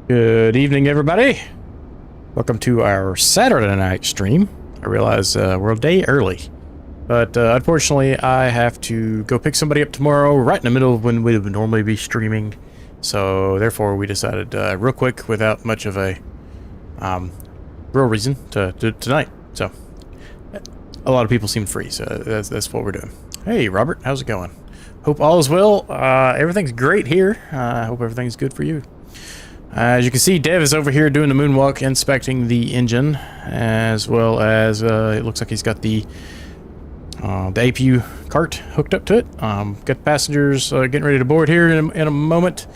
Good evening, everybody. Welcome to our Saturday night stream. I realize we're a day early, but unfortunately I have to go pick somebody up tomorrow right in the middle of when we would normally be streaming. So therefore we decided real quick, without much of a real reason, to do it tonight. So a lot of people seem free, so that's what we're doing. Hey Robert, how's it going? Hope all is well. Everything's great here. I hope everything's good for you. As you can see, Dev is over here doing the moonwalk, inspecting the engine, as well as it looks like he's got the APU cart hooked up to it. Got passengers getting ready to board here in a moment,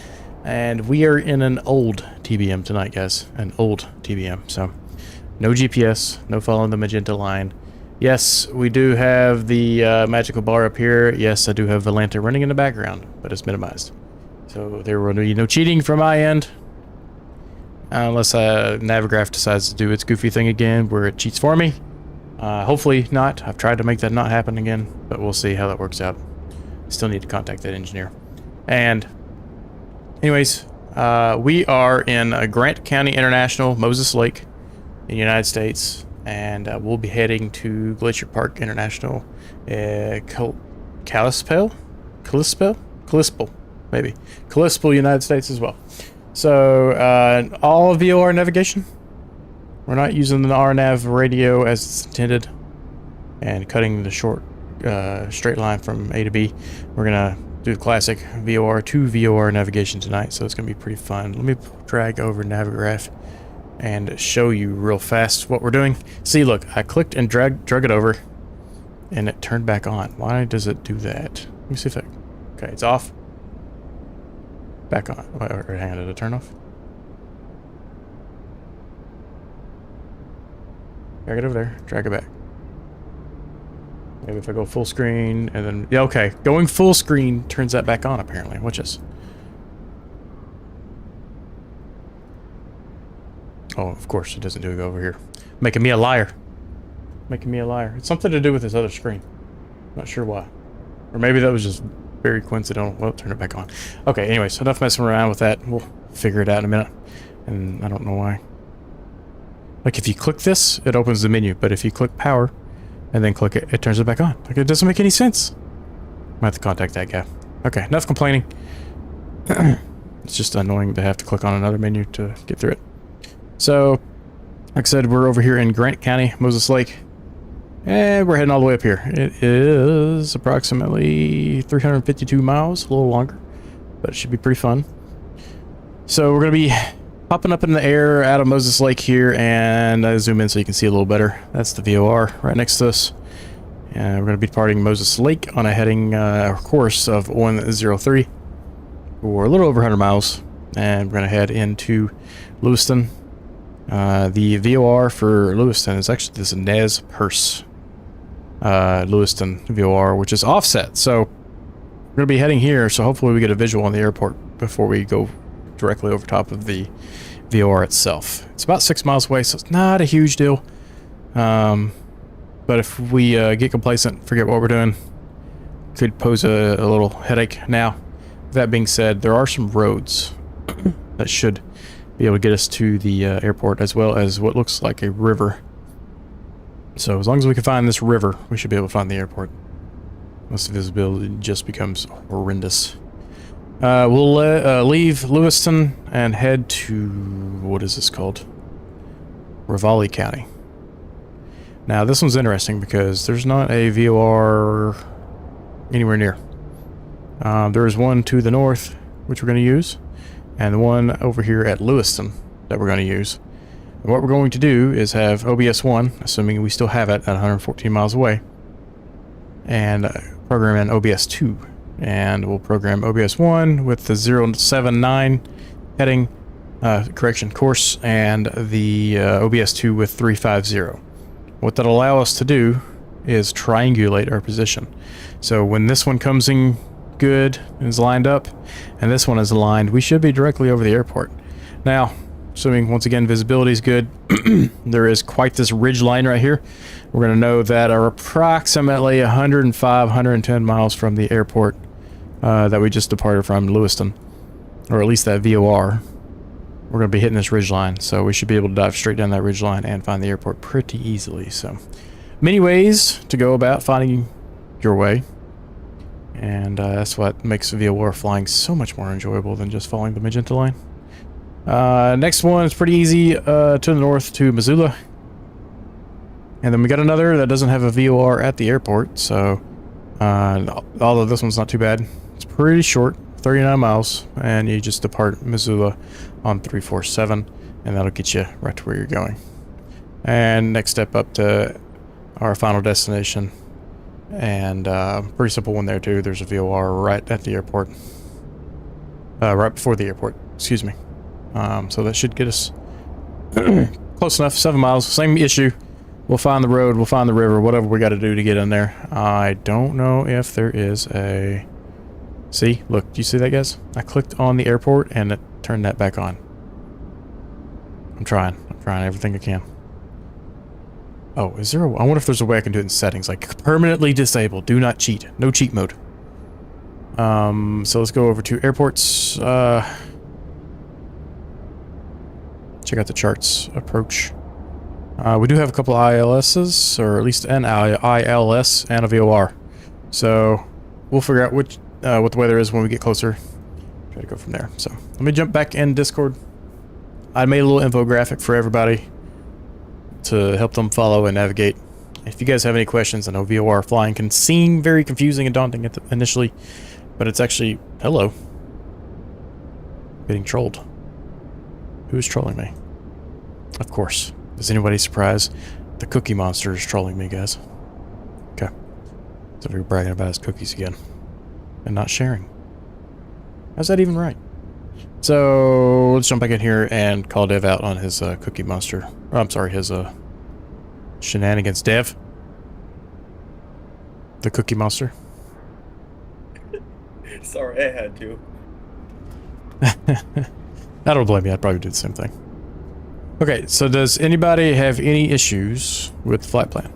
and we are in an old TBM tonight, guys. An old TBM, so no GPS, no following the magenta line. Yes, we do have the magical bar up here. Yes, I do have Volanta running in the background, but it's minimized. So there will be no cheating from my end. Unless Navigraph decides to do its goofy thing again where it cheats for me. Hopefully not. I've tried to make that not happen again, but we'll see how that works out. Still need to contact that engineer. And anyways, we are in Grant County International, Moses Lake in the United States, and we'll be heading to Glacier Park International, Kalispell, maybe. Kalispell, United States as well. So, all VOR navigation. We're not using the RNAV radio as it's intended and cutting the short, straight line from A to B. We're going to do the classic VOR to VOR navigation tonight, so it's going to be pretty fun. Let me drag over Navigraph and show you real fast what we're doing. See, look, I clicked and drug it over, and it turned back on. Why does it do that? Let me see if okay, it's off. Back on. Or hang on, did it turn off? Drag it over there. Drag it back. Maybe if I go full screen and then... Yeah, okay. Going full screen turns that back on, apparently. Watch this. Oh, of course it doesn't do it over here. Making me a liar. Making me a liar. It's something to do with this other screen. Not sure why. Or maybe that was just... very coincidental. Well, turn it back on. Okay, anyways, enough messing around with that. We'll figure it out in a minute. And I don't know why. Like, if you click this, it opens the menu. But if you click power and then click it, it turns it back on. Like, it doesn't make any sense. I might have to contact that guy. Okay, enough complaining. It's just annoying to have to click on another menu to get through it. So, like I said, we're over here in Grant County, Moses Lake. And we're heading all the way up here. It is approximately 352 miles, a little longer, but it should be pretty fun. So we're going to be popping up in the air out of Moses Lake here, and I zoom in so you can see a little better. That's the VOR right next to us. And we're going to be departing Moses Lake on a heading course of 103 for a little over 100 miles. And we're going to head into Lewiston. The VOR for Lewiston is actually this Nez Perce. Lewiston VOR, which is offset. So we're going to be heading here, so hopefully we get a visual on the airport before we go directly over top of the VOR itself. It's about 6 miles away, so it's not a huge deal. But if we get complacent, forget what we're doing, could pose a little headache. Now, that being said, there are some roads that should be able to get us to the airport, as well as what looks like a river. So as long as we can find this river, we should be able to find the airport. Unless the visibility just becomes horrendous. We'll leave Lewiston and head to... what is this called? Ravalli County. Now this one's interesting because there's not a VOR anywhere near. There is one to the north, which we're going to use. And the one over here at Lewiston that we're going to use. And what we're going to do is have OBS1, assuming we still have it at 114 miles away, and program in OBS2. And we'll program OBS1 with the 079 heading, course, and the OBS2 with 350. What that'll allow us to do is triangulate our position. So when this one comes in good and is lined up, and this one is aligned, we should be directly over the airport. Now, assuming once again visibility is good, there is quite this ridge line right here. We're going to know that are approximately 105, 110 miles from the airport that we just departed from, Lewiston, or at least that VOR. we're going to be hitting this ridge line, so we should be able to dive straight down that ridge line and find the airport pretty easily. So many ways to go about finding your way, and that's what makes VOR flying so much more enjoyable than just following the magenta line. Next one is pretty easy, to the north to Missoula. And then we got another that doesn't have a VOR at the airport, so although this one's not too bad. It's pretty short, 39 miles, and you just depart Missoula on 347, and that'll get you right to where you're going. And next step up to our final destination, and pretty simple one there too. There's a VOR right at the airport, right before the airport, excuse me. So that should get us close enough, 7 miles, same issue. We'll find the road, we'll find the river, whatever we got to do to get in there. I don't know if there is a... See? Look, do you see that, guys? I clicked on the airport and it turned that back on. I'm trying everything I can. Oh, is there a... I wonder if there's a way I can do it in settings, like permanently disable, do not cheat, no cheat mode. So let's go over to airports. Check out the charts, approach. We do have a couple of ILSs, or at least an ILS and a VOR. So we'll figure out which what the weather is when we get closer. Try to go from there. So let me jump back in Discord. I made a little infographic for everybody to help them follow and navigate. If you guys have any questions, I know VOR flying can seem very confusing and daunting initially, but it's actually... Hello. Getting trolled. Who's trolling me? Of course. Is anybody surprised? The Cookie Monster is trolling me, guys. Okay. So we're bragging about his cookies again. And not sharing. How's that even right? So let's jump back in here and call Dev out on his Cookie Monster. Oh, I'm sorry, his shenanigans. Dev? The Cookie Monster? Sorry, I had to. I don't blame you. I'd probably do the same thing. Okay, so does anybody have any issues with the flight plan?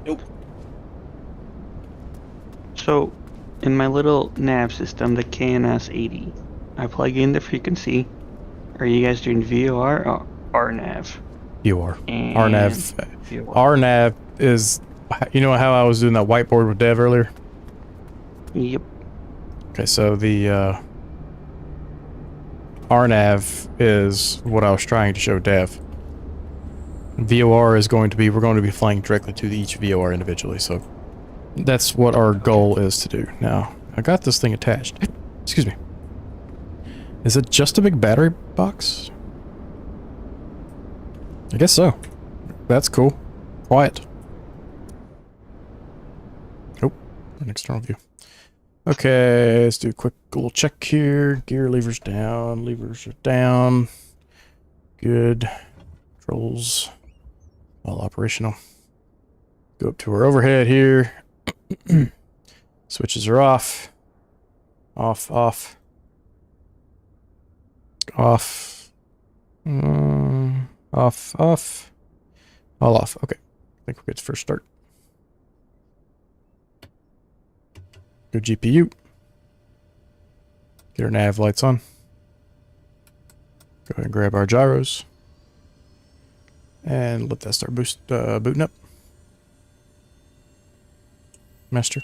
Nope. So, in my little nav system, the KNS80, I plug in the frequency. Are you guys doing VOR or RNAV? VOR. And RNAV. VOR. RNAV is... You know how I was doing that whiteboard with Dev earlier? Yep. Okay, so the RNAV is what I was trying to show Dev. VOR is going to be... We're going to be flying directly to each VOR individually, so... That's what our goal is to do. Now, I got this thing attached. Excuse me. Is it just a big battery box? I guess so. That's cool. Quiet. Oh, an external view. Okay, let's do a quick little check here. Gear levers down. Levers are down. Good. Controls. All operational. Go up to our overhead here. Switches are off. Off, off. Off. Off, off. All off. Okay. I think we're good to first start. Go GPU. Get our nav lights on. Go ahead and grab our gyros. And let that start booting up. Master.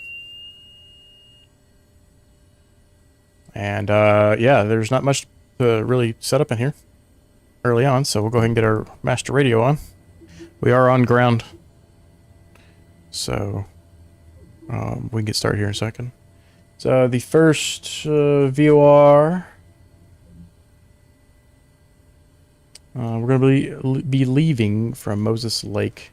And yeah, there's not much to really set up in here early on, so we'll go ahead and get our master radio on. We are on ground, so we can get started here in a second. So the first VOR, we're going to be leaving from Moses Lake.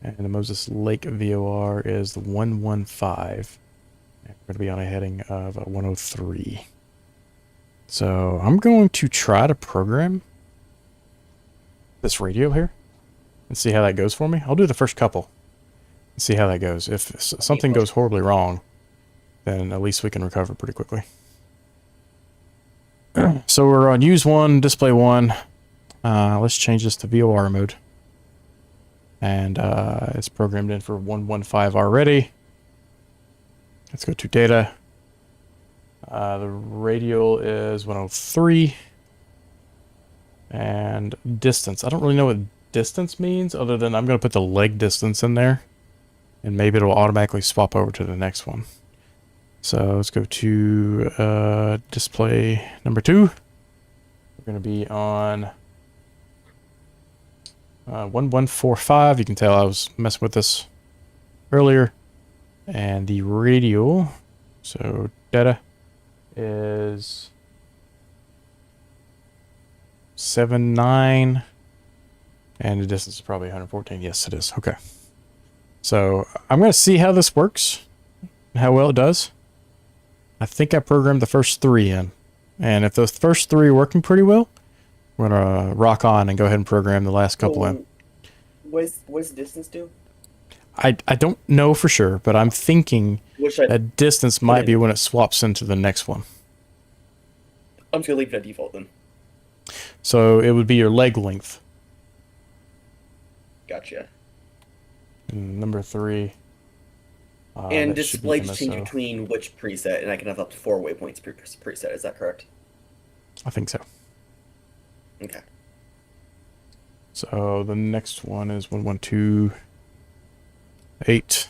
And the Moses Lake VOR is the 115. We're going to be on a heading of 103. So I'm going to try to program this radio here and see how that goes for me. I'll do the first couple and see how that goes. If something goes horribly wrong, then at least we can recover pretty quickly. So we're on use 1, display 1. Let's change this to VOR mode. And it's programmed in for 115 already. Let's go to data. The radial is 103. And distance. I don't really know what distance means other than I'm going to put the leg distance in there. And maybe it'll automatically swap over to the next one. So let's go to display number 2. We're going to be on 1145. You can tell I was messing with this earlier. And the radial, so data, is 79. And the distance is probably 114. Yes, it is. Okay. So I'm going to see how this works, how well it does. I think I programmed the first 3 in. And if those first 3 are working pretty well, we're going to rock on and go ahead and program the last couple in. What does distance do? I don't know for sure, but I'm thinking Which I, that distance might be when it swaps into the next one. I'm just going to leave it at default then. So it would be your leg length. Gotcha. And number 3. And that should be display just change MSO. between which preset, and I can have up to 4 waypoints per preset. Is that correct? I think so. Okay. So the next one is 1128.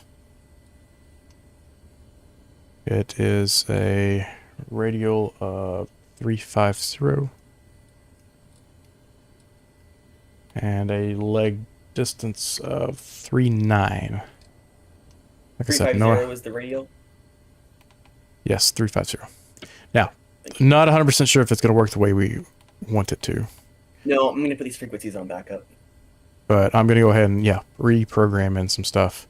It is a radial of 350 and a leg distance of 39. Like I said, 350 is the radial? Yes, 350. Now, not 100% sure if it's going to work the way we want it to, No, I'm going to put these frequencies on backup. but I'm going to go ahead and, reprogram in some stuff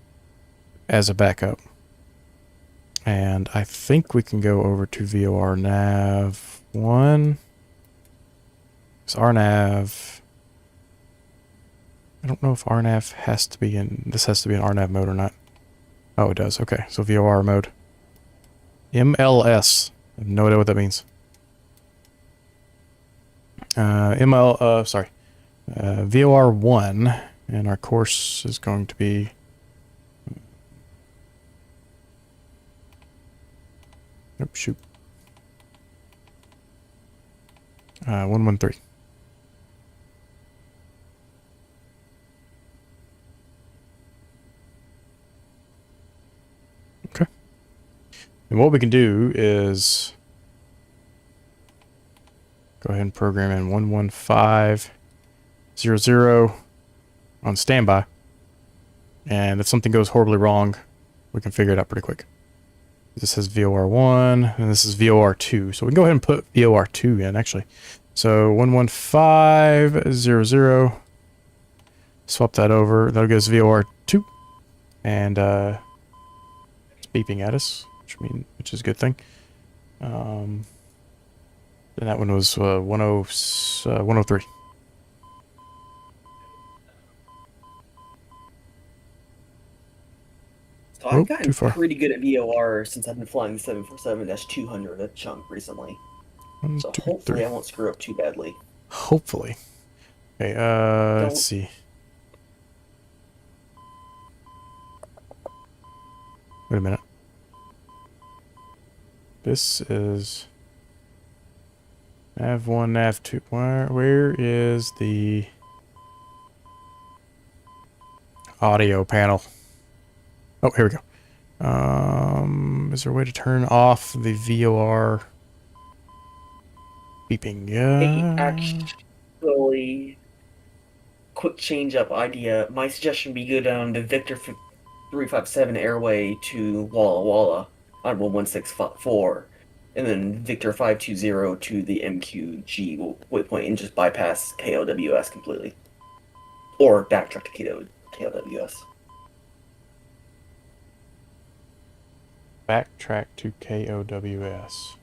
as a backup. And I think we can go over to VOR nav 1. It's RNAV. I don't know if RNAV has to be in, this has to be in RNAV mode or not. Oh, it does. Okay, so VOR mode. MLS. I have no idea what that means. VOR 1, and our course is going to be shoot. 113. Okay. And what we can do is go ahead and program in 11500 on standby. And if something goes horribly wrong, we can figure it out pretty quick. This says VOR1, and this is VOR2. So we can go ahead and put VOR2 in, actually. So 11500, swap that over. That goes VOR2. And it's beeping at us, which is a good thing. And that one was 103. So I've too gotten far. pretty good at VOR since I've been flying the 747-200 a chunk recently. One, So two, hopefully three. I won't screw up too badly. Hopefully. Okay, let's see. Wait a minute. This is nav 1, nav 2. Where is the audio panel? Oh, here we go. Is there a way to turn off the VOR beeping? Yeah. Actually, quick change up idea. My suggestion would be go down to Victor 357 Airway to Walla Walla on 1164, and then Victor 520 to the MQG waypoint and just bypass KLWS completely. Or backtrack to KLWS. Backtrack to KOWS.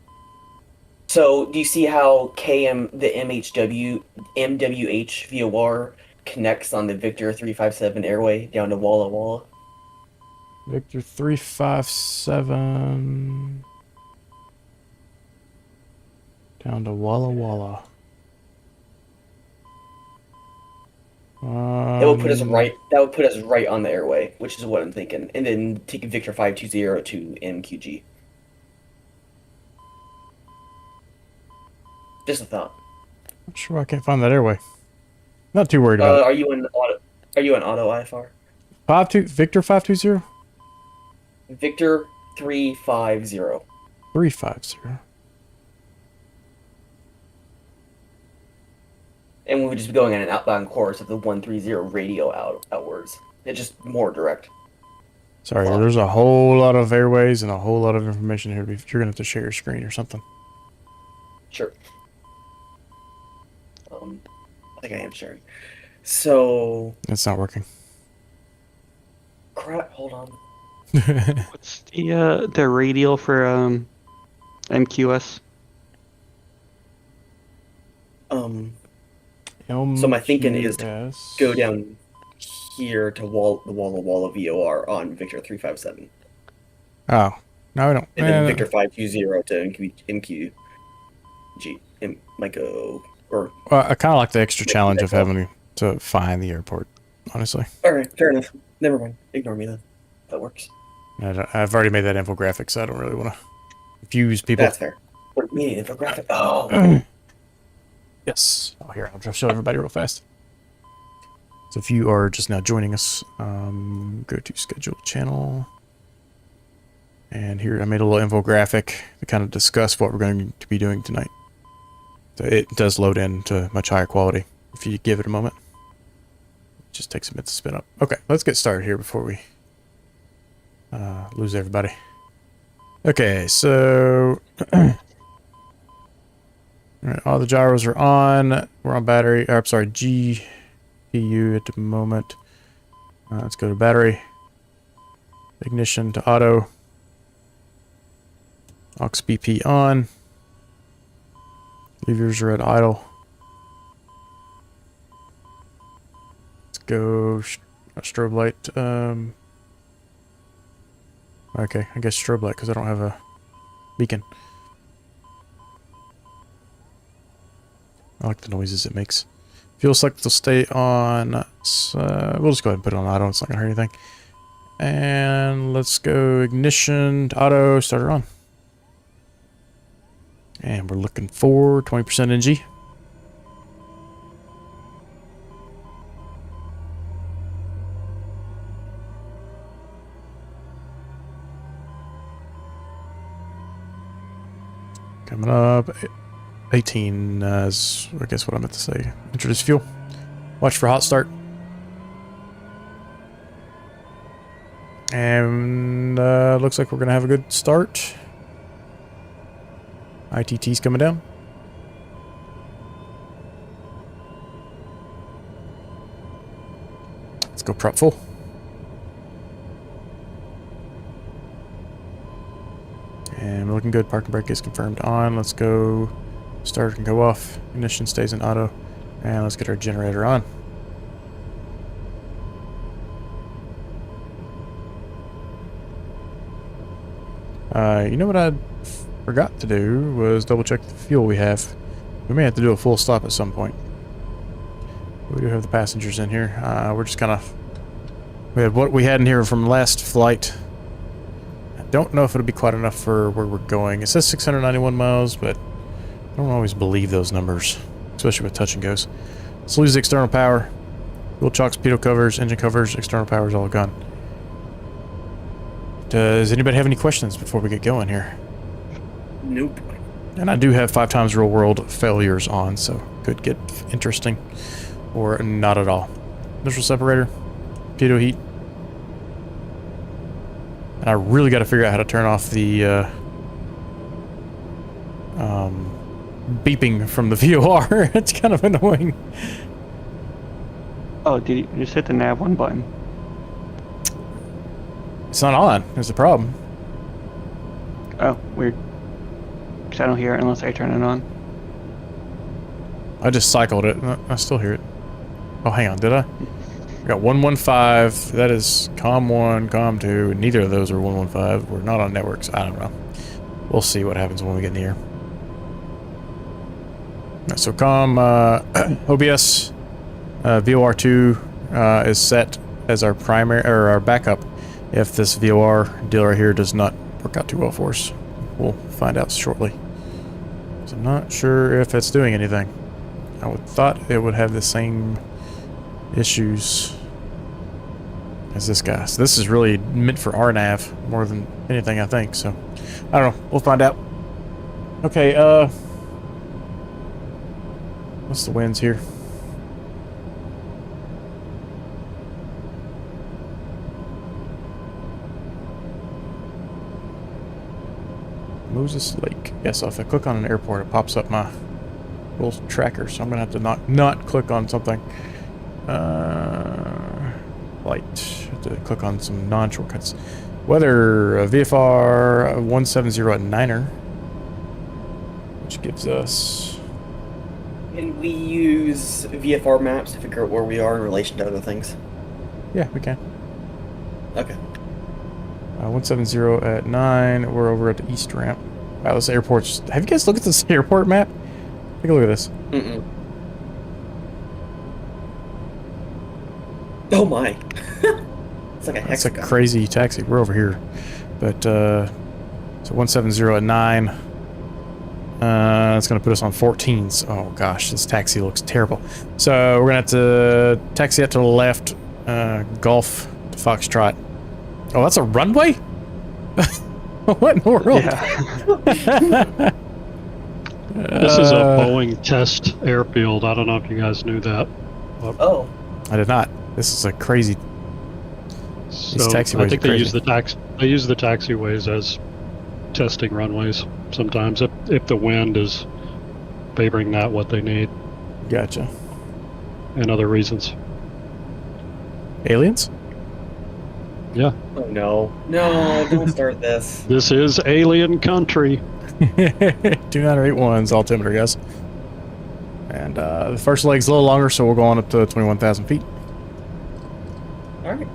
So, do you see how the MWH VOR connects on the Victor 357 Airway down to Walla Walla? Victor 357 down to Walla Walla. It will put us right. That would put us right on the airway, which is what I'm thinking. And then take Victor 520 to MQG. Just a thought. Not sure why I can't find that airway. Not too worried about it. Are you in auto? Are you in auto IFR? Victor 520 Victor 350. 350. And we would just be going on an outbound course of the 130 radio outwards. It's just more direct. Sorry, there's a whole lot of airways and a whole lot of information here. You're gonna have to share your screen or something. Sure. I think I am sharing. So It's not working. crap. Hold on. What's the radial for MQS? So my thinking is to MQS. go down here to the Walla VOR on Victor 357, Oh, no, we don't. and then Victor 520 to MQG. Might go or. Well, I kind of like the extra Maybe challenge of that's all. having to find the airport, honestly. All right, fair enough. Never mind. Ignore me then. That works. I've already made that infographic, so I don't really want to confuse people. That's fair. What me infographic? Oh. Yes. Oh, here, I'll just show everybody real fast. So if you are just now joining us, go to schedule channel. And here I made a little infographic to kind of discuss what we're going to be doing tonight. So it does load in to much higher quality if you give it a moment. It just takes a minute to spin up. Okay, let's get started here before we lose everybody. Okay, so all right, all the gyros are on. We're on battery. I'm sorry, GPU at the moment. Let's go to battery. Ignition to auto. Aux BP on. Levers are at idle. Let's go strobe light. Okay, I guess strobe light because I don't have a beacon. I like the noises it makes. Fuel select will stay on. We'll just go ahead and put it on auto. It's not going to hurt anything. And let's go ignition to auto. Starter on. And we're looking for 20% NG. Coming up. 18 is, I guess, what I meant to say. Introduce fuel. Watch for hot start. And looks like we're going to have a good start. ITT's coming down. Let's go prop full. And we're looking good. Parking brake is confirmed on. Let's go. Starter can go off. Ignition stays in auto. And let's get our generator on. You know what I forgot to do was double check the fuel we have. We may have to do a full stop at some point. We do have the passengers in here. We're just kind of... We had what we had in here from last flight. I don't know if it'll be quite enough for where we're going. It says 691 miles, but I don't always believe those numbers, especially with touch and goes. Let's lose the external power. Fuel chocks, pitot covers, engine covers, external power is all gone. Does anybody have any questions before we get going here? Nope. And I do have 5 times real world failures on, so could get interesting or not at all. Missile separator, pitot heat. And I really got to figure out how to turn off the beeping from the VOR. It's kind of annoying. Oh, did you just hit the nav 1 button? It's not on. There's the problem. Oh, weird. Because I don't hear it unless I turn it on. I just cycled it. I still hear it. Oh, hang on. Did I? I got 115. That is COM 1, COM 2. Neither of those are 115. We're not on networks. I don't know. We'll see what happens when we get in the air. Right, so COM OBS VOR2 is set as our primary or our backup if this VOR deal right here does not work out too well for us. We'll find out shortly. So I'm not sure if it's doing anything. I would thought it would have the same issues as this guy. So this is really meant for RNAV more than anything, I think. So I don't know. We'll find out. Okay, what's the winds here? Moses Lake. Yeah, so if I click on an airport, it pops up my little tracker, so I'm gonna have to not click on something. Light. Have to click on some non-shortcuts. Weather, VFR 170 at Niner, which gives us. Can we use VFR maps to figure out where we are in relation to other things? Yeah, we can. Okay. 170 at 9. We're over at the east ramp. Wow, this airport's. Have you guys looked at this airport map? Take a look at this. Mm-mm. Oh my. It's like a That's a hexagon. crazy taxi. We're over here. But, so 170 at 9. It's going to put us on 14s. Oh gosh, this taxi looks terrible. So we're going to have to taxi out to the left, Golf to Foxtrot. Oh, that's a runway? What in the world? Yeah. This is a Boeing test airfield. I don't know if you guys knew that. Oh. I did not. This is a crazy. So taxiways I think are they use crazy. they use the taxiways as testing runways sometimes if the wind is favoring that what they need Gotcha. and other reasons. Aliens? Yeah. Oh no. No, don't start this. This is alien country. 2981's altimeter, guys. And the first leg's a little longer, so we'll go on up to 21,000 feet. Alright.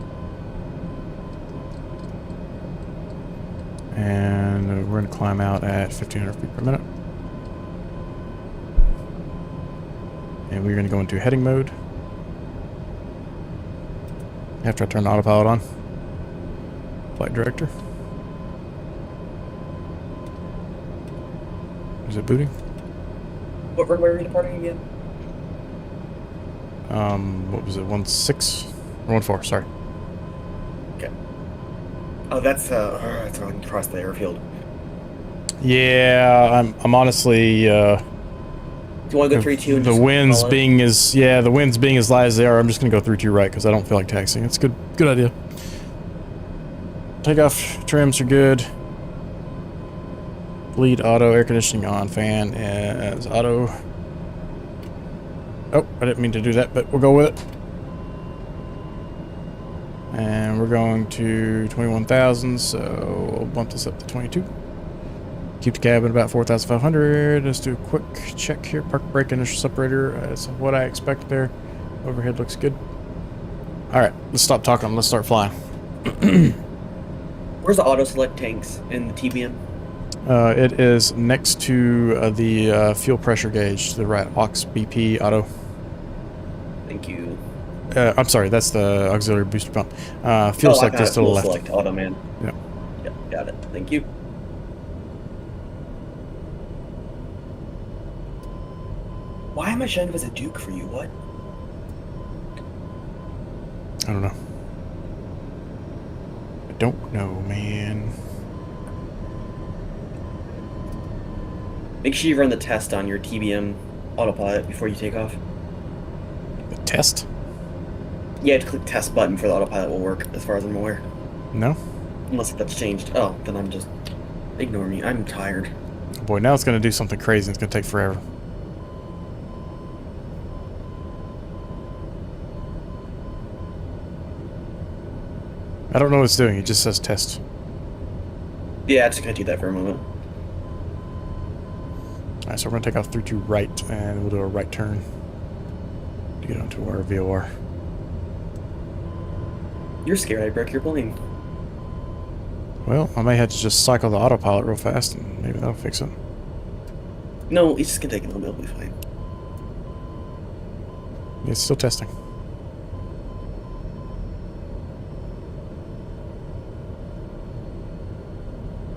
And we're going to climb out at 1,500 feet per minute. And we're going to go into heading mode. After I turn the autopilot on. Flight director. Is it booting? What runway are we departing again? What was it? 16 or 14? Sorry. Okay. Oh, that's running across the airfield. Yeah, I'm honestly. Do you want to go 3-2 and The just winds follow? being as the winds being as light as they are, I'm just gonna go 3-2 right because I don't feel like taxiing. It's good idea. Takeoff trims are good. Lead auto, air conditioning on, fan as auto. Oh, I didn't mean to do that, but we'll go with it. And we're going to 21,000, so we'll bump this up to 22. Keep the cabin about 4,500. Let's do a quick check here. Park brake, initial separator. That's what I expect there. Overhead looks good. All right, let's stop talking. Let's start flying. Where's the auto select tanks in the TBM? It is next to the fuel pressure gauge to the right. Aux BP auto. Thank you. I'm sorry, that's the auxiliary booster pump. Fuel select is to the fuel left. select auto man. Yep. Yep, got it. Thank you. Why am I showing up as a Duke for you? What? I don't know. I don't know, man. Make sure you run the test on your TBM autopilot before you take off. The test? You have to click test button for the autopilot will work, as far as I'm aware. No? Unless that's changed. Oh, then I'm just... Ignore me. I'm tired. Boy, now it's going to do something crazy. It's going to take forever. I don't know what it's doing. It just says test. Yeah, it's gonna do that for a moment. Alright, so we're going to take off 3-2 right, and we'll do a right turn to get onto our VOR. You're scared I broke your plane. Well, I may have to just cycle the autopilot real fast, and maybe that'll fix it. No, it's just gonna take a little bit. It'll be fine. It's still testing.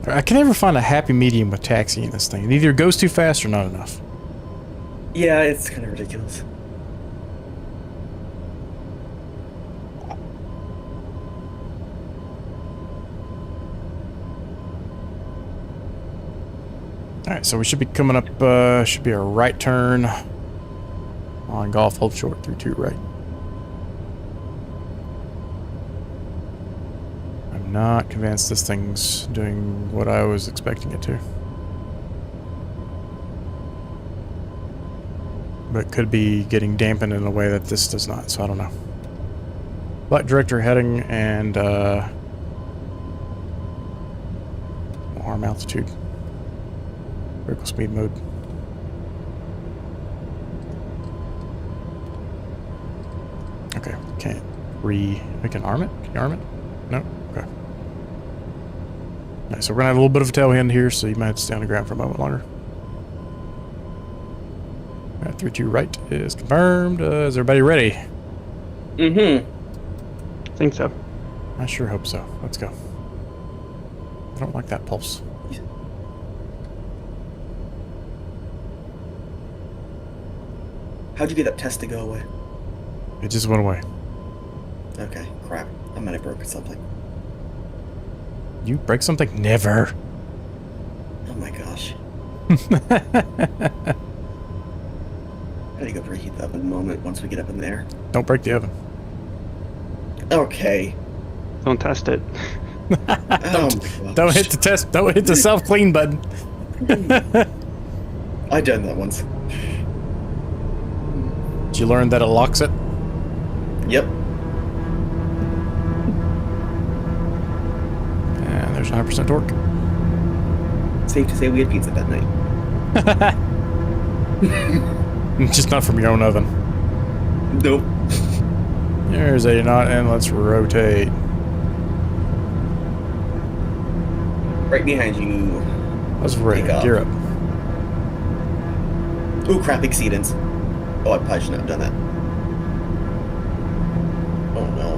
I can never find a happy medium with taxiing this thing. It either goes too fast or not enough. Yeah, it's kind of ridiculous. Alright, so we should be coming up, should be a right turn on Golf, hold short, 32 right. I'm not convinced this thing's doing what I was expecting it to. But could be getting dampened in a way that this does not, so I don't know. Black director heading and, arm altitude. Vertical speed mode. Okay, we can arm it? Can you arm it? No? Okay. Alright, so we're gonna have a little bit of a tailwind here, so you might have to stay on the ground for a moment longer. Alright, 3-2 right is confirmed. Is everybody ready? Mm-hmm. I think so. I sure hope so. Let's go. I don't like that pulse. How'd you get that test to go away? It just went away. Okay, crap. I might have broken something. You break something? Never. Oh my gosh. Gotta go preheat the oven in a moment once we get up in there. Don't break the oven. Okay. Don't test it. Oh my gosh. Don't hit the test. Don't hit the self-clean button. I done that once. Did you learn that it locks it? Yep. And there's 100% torque. Safe to say we had pizza that night. Just not from your own oven. Nope. There's a knot, and let's rotate. Right behind you. Let's ready. Gear up. Ooh, crap, exceedance. Oh, I probably shouldn't have done that. Oh no.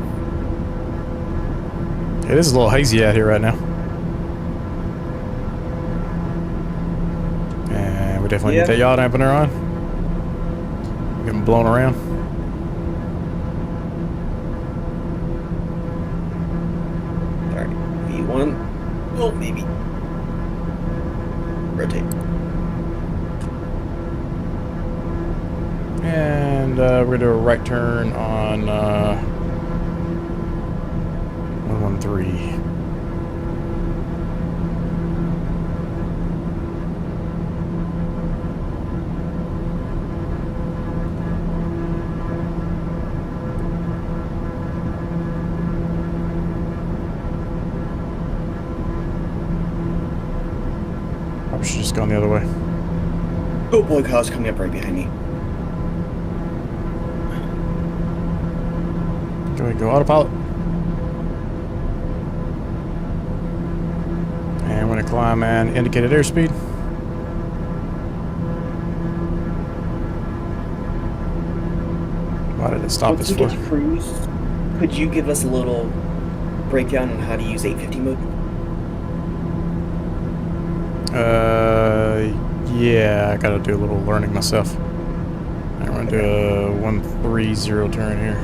It is a little hazy out here right now. And we definitely need that yaw dampener on. Get them blown around. Alright, V1. Oh, maybe. Rotate. And we're going to do a right turn on 113. Probably should just gone the other way. Oh boy, Kyle's coming up right behind me. Go ahead, go autopilot. And I'm going to climb an indicated airspeed. Why did it stop us Once we for? get to cruise, could you give us a little breakdown on how to use 850 mode? Yeah, I gotta do a little learning myself. I'm gonna do a 130 turn here.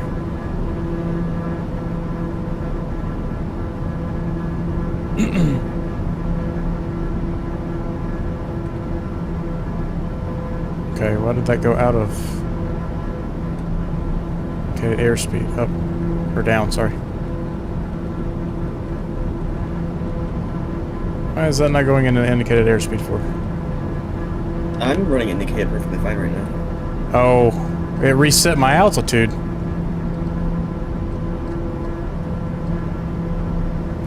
Okay, why did that go out of? Okay, airspeed up or down, sorry. Why is that not going into indicated airspeed for? I'm running indicated perfectly fine right now. Oh, it reset my altitude.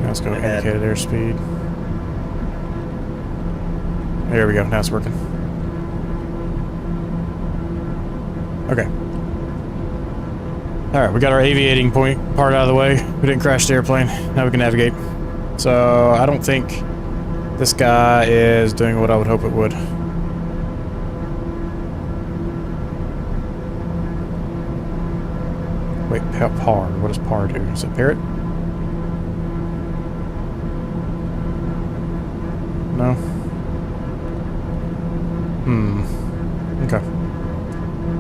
Now let's go indicated airspeed. There we go, now it's working. Okay. Alright, we got our aviating part out of the way. We didn't crash the airplane. Now we can navigate. So, I don't think this guy is doing what I would hope it would. Wait, PAR. What does PAR do? Is it parrot? No? Okay.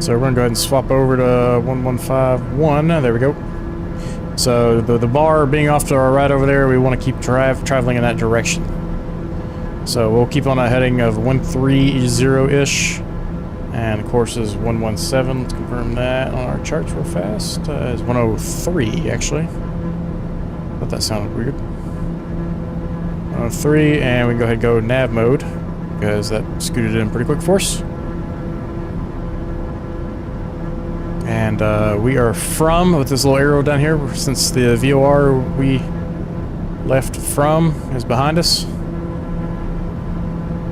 So we're gonna go ahead and swap over to 1151. There we go. So the bar being off to our right over there, we want to keep traveling in that direction. So we'll keep on a heading of 130-ish. And the course is 117. Let's confirm that on our charts real fast. It's 103, actually. Thought that sounded weird. 103, and we can go ahead and go nav mode, because that scooted in pretty quick for us. And we are from, with this little arrow down here, since the VOR we left from is behind us,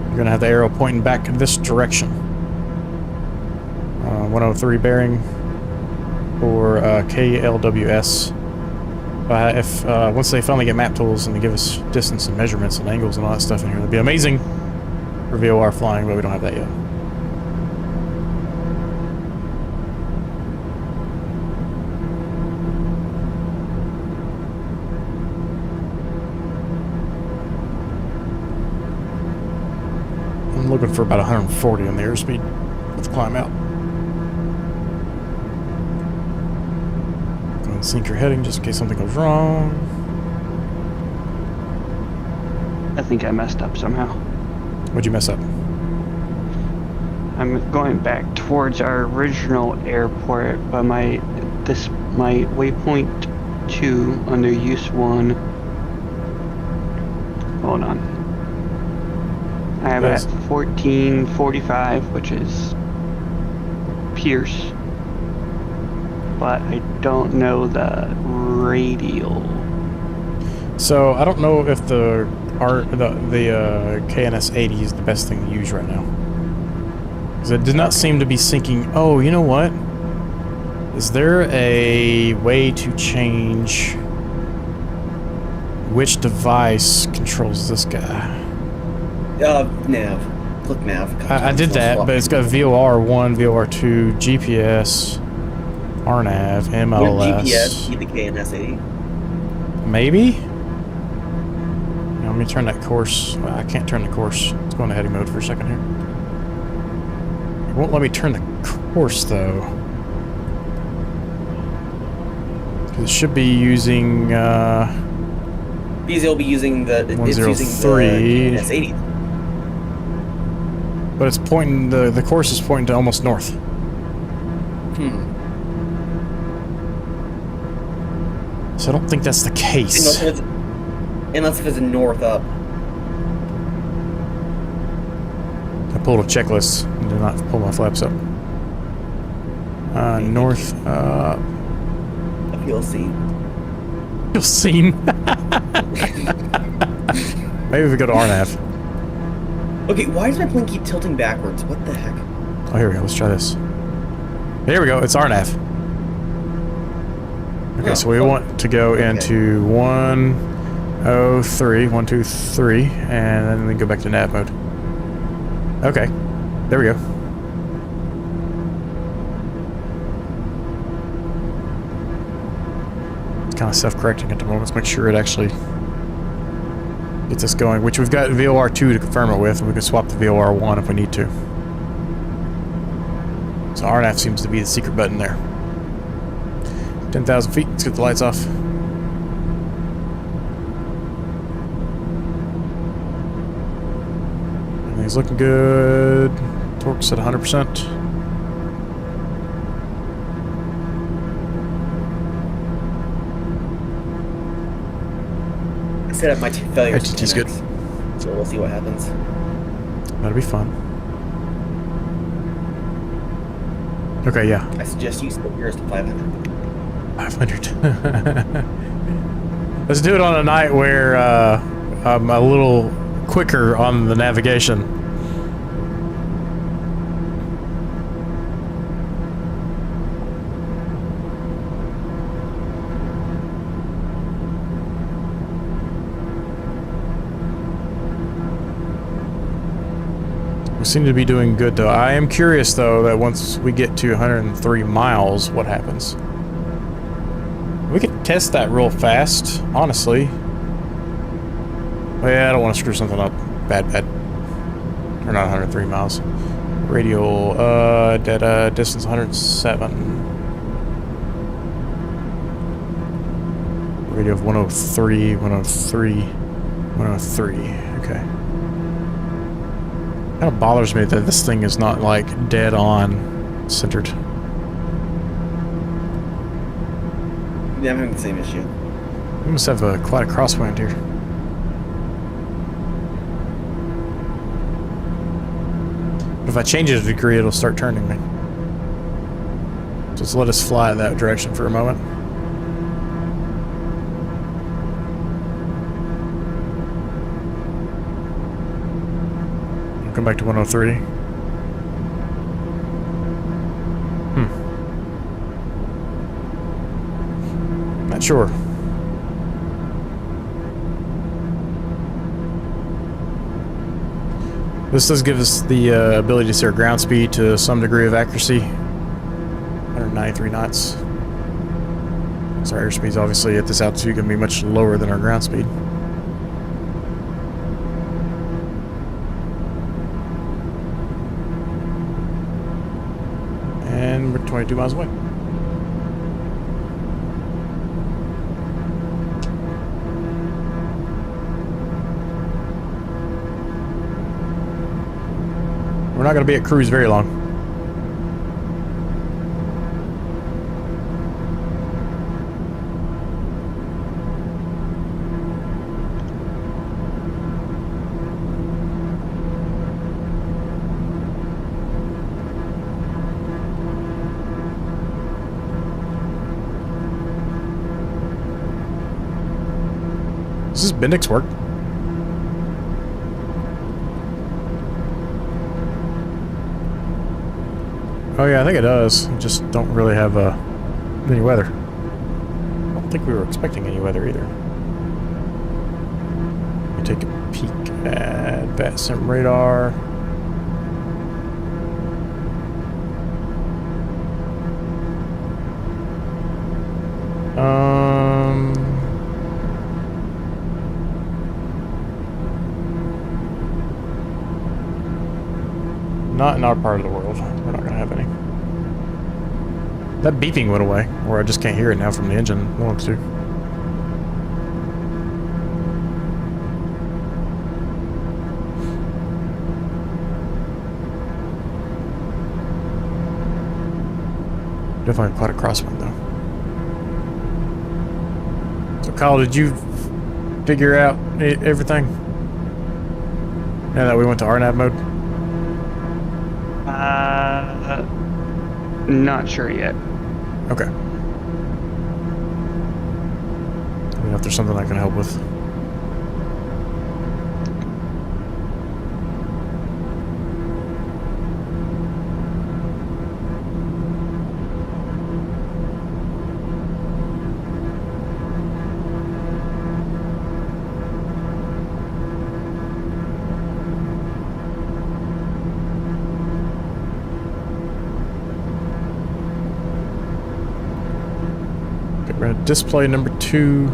you're going to have the arrow pointing back in this direction. 103 bearing for KLWS. If once they finally get map tools and they give us distance and measurements and angles and all that stuff in here, it'd be amazing for VOR flying, but we don't have that yet. I'm looking for about 140 on the airspeed. Let's climb out. Go and sync your heading just in case something goes wrong. I think I messed up somehow. What'd you mess up? I'm going back towards our original airport, but my waypoint 2 under use 1. Hold on. I have it at 1445, which is Pierce, but I don't know the radial. So I don't know if the KNS 80 is the best thing to use right now, because it did not seem to be syncing. Oh, you know what? Is there a way to change which device controls this guy? Nav. Click nav. I did that, but it's got VOR 1, VOR 2, GPS, RNAV, MLS. Would GPS be the KNS 80? Maybe? Now, let me turn that course. Well, I can't turn the course. Let's go into heading mode for a second here. It won't let me turn the course, though. Because it should be using, Because it'll be using the... It's using the 103. KNS 80. But it's pointing, the course is pointing to almost north. So I don't think that's the case. Unless if it's north up. I pulled a checklist and did not pull my flaps up. North up. You'll see. You'll see. Maybe we go to RNAV. Okay, why does my plane keep tilting backwards? What the heck? Oh, here we go. Let's try this. Here we go. It's RNAV. Okay, so we want to go into 103, 123, and then we go back to nav mode. Okay, there we go. It's kind of self-correcting at the moment. Let's make sure it actually gets us going, which we've got VOR 2 to confirm it with, and we can swap to VOR 1 if we need to. So RNAV seems to be the secret button there. 10,000 feet. Let's get the lights off. Everything's looking good. Torque's at 100%. I set up my two failures. ITT's good. So we'll see what happens. That'll be fun. Okay, yeah. I suggest you set yours to 500. 500. Let's do it on a night where I'm a little quicker on the navigation. We seem to be doing good, though. I am curious, though, that once we get to 103 miles, what happens? We could test that real fast, honestly. Oh, yeah, I don't want to screw something up. Bad. Or not 103 miles. Radial, data distance 107. Radio of 103, 103, 103. Okay. Kind of bothers me that this thing is not like dead on centered. Yeah, I'm having the same issue. We must have quite a crosswind here. If I change it a degree, it'll start turning me. Just let us fly that direction for a moment. I'll come back to 103. Not sure. This does give us the ability to set our ground speed to some degree of accuracy. 193 knots. So our airspeed is obviously at this altitude going to be much lower than our ground speed. And we're 22 miles away. We're not going to be at cruise very long. Does this Bendix work? Oh yeah, I think it does. I just don't really have any weather. I don't think we were expecting any weather either. Let me take a peek at VATSIM radar. Not in our part of the world. We're not going to have any. That beeping went away, or I just can't hear it now from the engine. One of the two. Definitely quite a crosswind, though. So, Kyle, did you figure out everything? Now that we went to RNAV mode? Not sure yet. Okay. Let me know if there's something I can help with. Display number 2,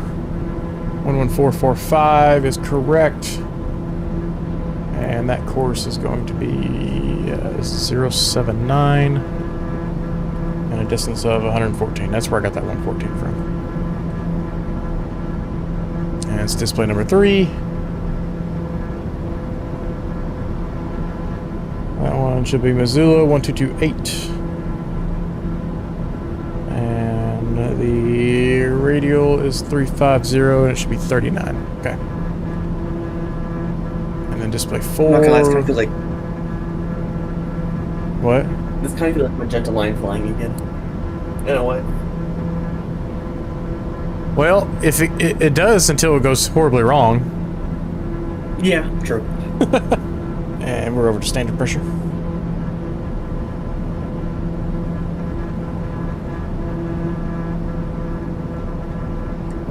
11445 is correct. And that course is going to be 079 and a distance of 114. That's where I got that 114 from. And it's display number 3. That one should be Missoula 1228. The radial is 350 and it should be 39. Okay. And then display 4. I'm not gonna lie, this kind of feels like what? this kind of feels like magenta line flying again. In a way. Well, if it does until it goes horribly wrong. Yeah, true. And we're over to standard pressure.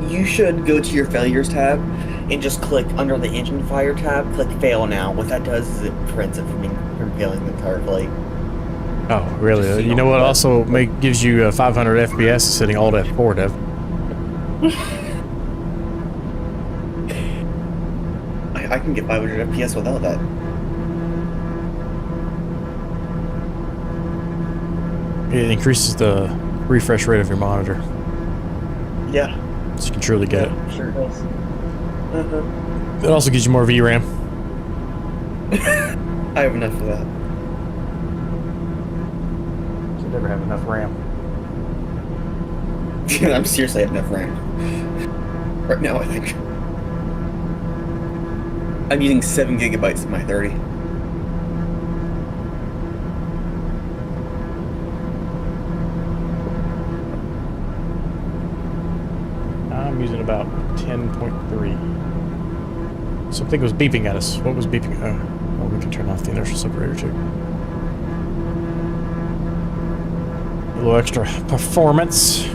You should go to your failures tab and just click under the engine fire tab, click fail now. What that does is it prevents it from failing the entire flight. Oh, really? You know what also gives you 500 FPS sitting alt F4, Dev? I can get 500 FPS without that. It increases the refresh rate of your monitor, Yeah. so you can truly get it. Sure does. It also gives you more VRAM. I have enough of that. You never have enough RAM. I'm seriously have enough RAM. Right now, I think. I'm using 7 gigabytes of my 30. I'm using about 10.3. Something was beeping at us. What was beeping? Oh, well, we can turn off the inertial separator too. A little extra performance.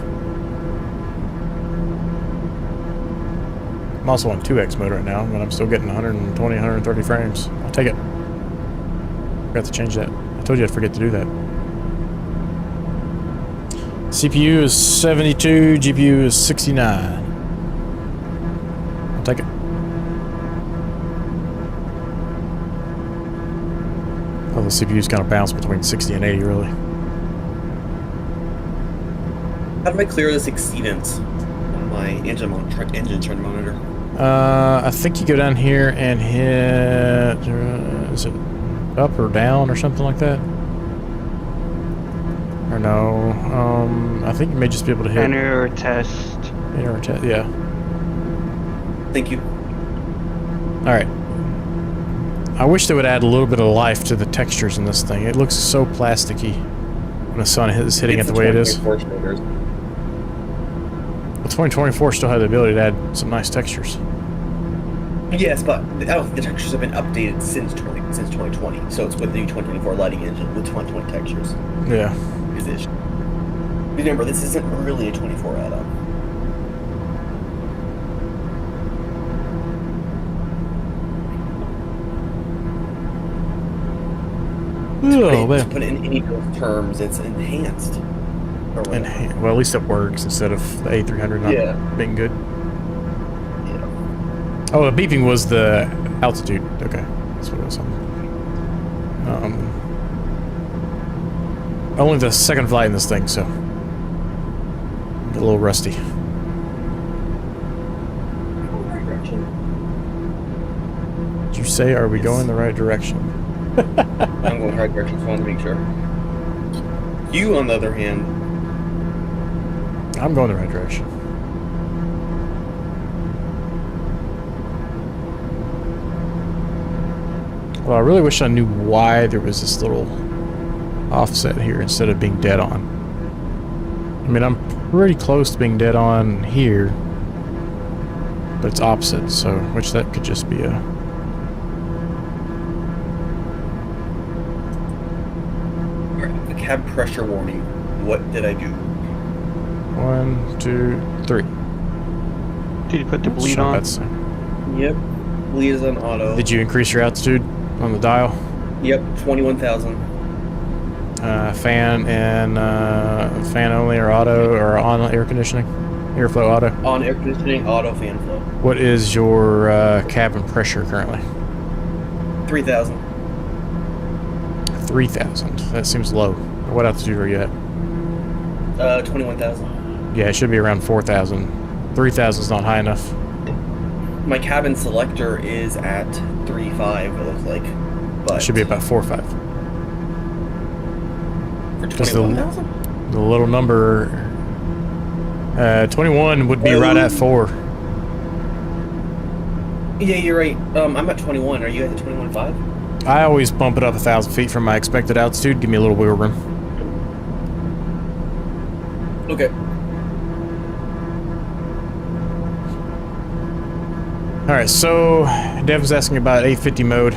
I'm also on 2x mode right now, but I'm still getting 120, 130 frames. I'll take it. Forgot to change that. I told you I'd forget to do that. CPU is 72, GPU is 69. I'll take it. Oh, the CPU's kind of bounce between 60 and 80, really. How do I clear this exceedance on my engine trend monitor? I think you go down here and hit... is it up or down or something like that? Or no? I think you may just be able to hit... Enter or test. Enter or test, yeah. Thank you. Alright. I wish they would add a little bit of life to the textures in this thing. It looks so plasticky when the sun is hitting it the way it is. Well, Well, 2024 still had the ability to add some nice textures. yes, but I don't think the textures have been updated since 2020. So it's with the new 2024 lighting engine with 2020 textures. Yeah. Is it? Remember, this isn't really a 24 add-on. Oh, To man. put it in any of those terms, it's enhanced. Or whatever. Well, at least it works instead of the A300 not Yeah. being good. Yeah. Oh, the beeping was the altitude. Okay, that's what it was. Only the second flight in this thing, so get a little rusty. Right direction. Did you say, are we Yes. going the right direction? I'm going the right direction, so I want to make sure. You, on the other hand, I'm going the right direction. Well, I really wish I knew why there was this little offset here instead of being dead on. I mean, I'm pretty close to being dead on here, but it's opposite, so which that could just be a... the cab pressure warning. What did I do? 1, 2, 3. Did you put the bleed Not on? bad to say. Yep. Bleed is on auto. Did you increase your altitude on the dial? Yep, 21,000. Fan and fan only or auto or on air conditioning? Airflow auto. On air conditioning, auto fan flow. What is your cabin pressure currently? 3,000. 3,000. That seems low. What altitude are you at? 21,000. Yeah, it should be around 4,000. 3,000 is not high enough. My cabin selector is at 3.5, it looks like. But It should be about 4 or 5. for Just the 21,000? little number. 21 would be right at 4. Yeah, you're right. I'm at 21. Are you at the 21.5? I always bump it up 1,000 feet from my expected altitude. Give me a little wiggle room. Okay. Alright, so Dev was asking about 850 mode.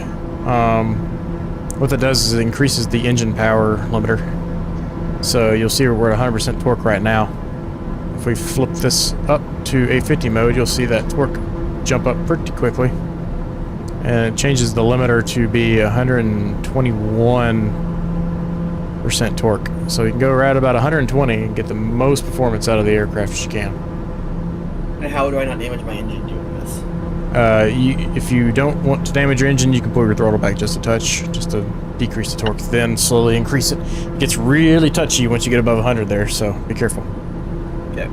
What that does is it increases the engine power limiter. So you'll see we're at 100% torque right now. If we flip this up to 850 mode, you'll see that torque jump up pretty quickly. And it changes the limiter to be 121% torque. So you can go right about 120 and get the most performance out of the aircraft as you can. And how do I not damage my engine doing this? If you don't want to damage your engine, you can pull your throttle back just a touch, just to decrease the torque, then slowly increase it. It gets really touchy once you get above 100 there, so be careful. Okay.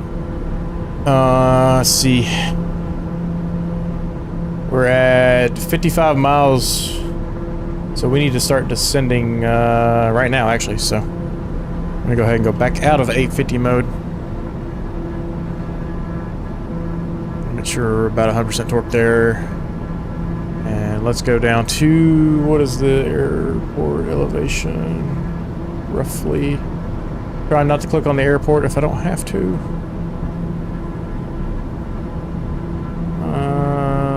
Let's see. We're at 55 miles, so we need to start descending right now, actually, so I'm gonna go ahead and go back out of 850 mode. Make sure we're about 100% torque there. And let's go down to, what is the airport elevation? Roughly. Try not to click on the airport if I don't have to.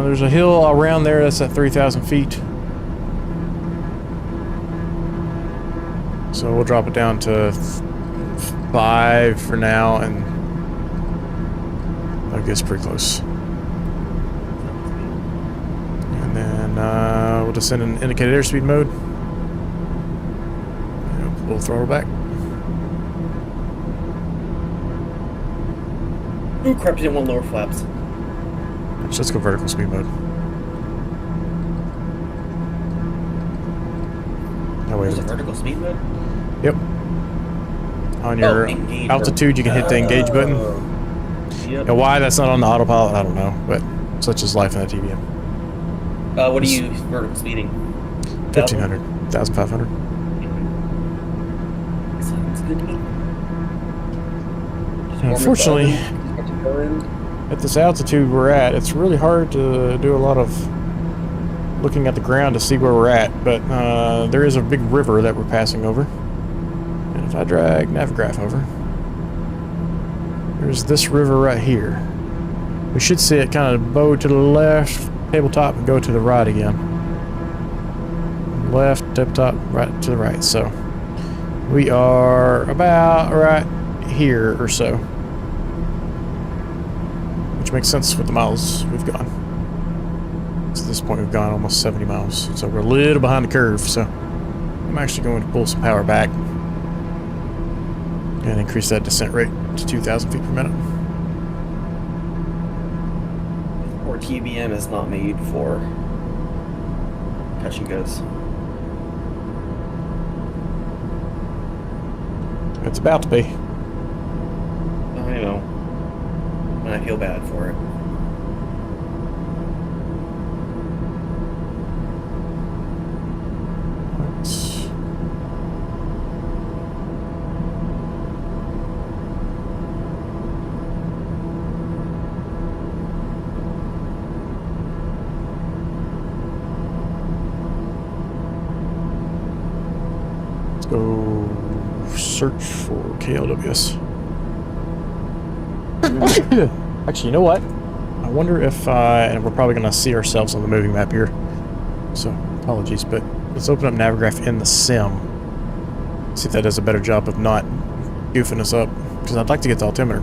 There's a hill around there that's at 3,000 feet. So we'll drop it down to 5 for now, and I guess pretty close. And then we'll descend in indicated airspeed mode. And we'll throttle back. Ooh, crap, you didn't want lower flaps. So let's go vertical speed mode. That way. There's a vertical speed mode? Yep. On your engage altitude, you can hit the engage button. Yep. And why that's not on the autopilot, I don't know. But such is life in that TBM. What are you vertical speeding? 1,500, 1,500. Sounds good to me. Unfortunately, at this altitude we're at, it's really hard to do a lot of looking at the ground to see where we're at, but there is a big river that we're passing over. And if I drag Navigraph over, there's this river right here. We should see it kind of bow to the left, tabletop, and go to the right again. Left, tabletop, right to the right. So we are about right here or so. Which makes sense with the miles we've gone. So at this point we've gone almost 70 miles. So we're a little behind the curve, so I'm actually going to pull some power back and increase that descent rate to 2,000 feet per minute. Or TBM is not made for touch and goes. It's about to be. I know. And I feel bad for it. Let's go search for KLWS. Actually, you know what? I wonder if, and we're probably going to see ourselves on the moving map here, so apologies, but let's open up Navigraph in the sim. See if that does a better job of not goofing us up, because I'd like to get the altimeter.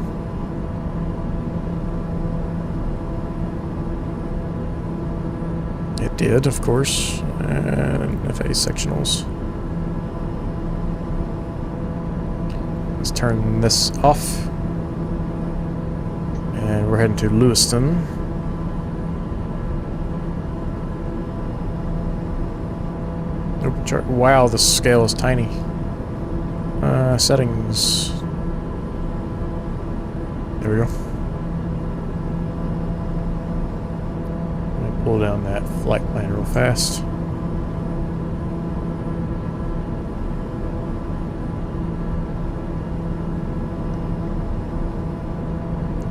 It did, of course, and FA sectionals. Let's turn this off. And we're heading to Lewiston. Open chart. Wow, the scale is tiny. Settings. There we go. Let me pull down that flight plan real fast.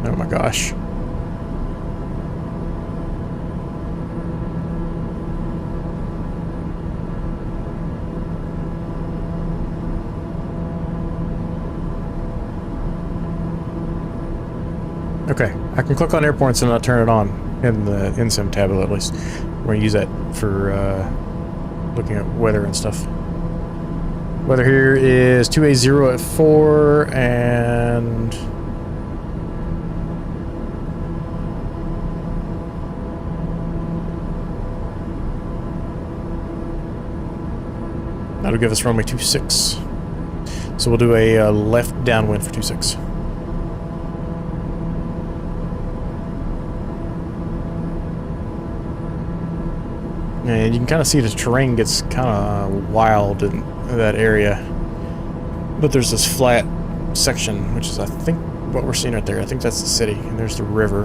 Oh my gosh. Okay, I can click on airports and not turn it on in the InSim tab at least. We're going to use that for looking at weather and stuff. Weather here is 2A0 at 4 and... that'll give us runway 26. So we'll do a left downwind for 26. And you can kind of see the terrain gets kind of wild in that area. But there's this flat section, which is, I think, what we're seeing right there. I think that's the city. And there's the river.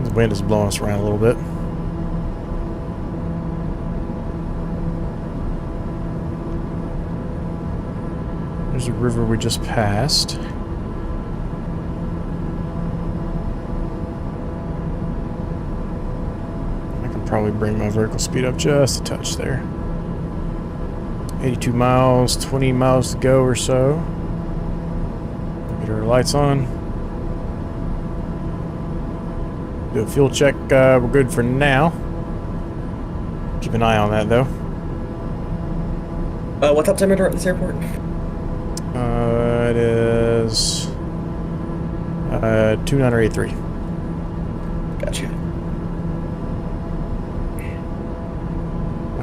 The wind is blowing us around a little bit. There's a river we just passed. Probably bring my vertical speed up just a touch there. 82 miles, 20 miles to go or so. Get our lights on. Do a fuel check. We're good for now. Keep an eye on that though. What altimeter at this airport? It is 2983. Gotcha.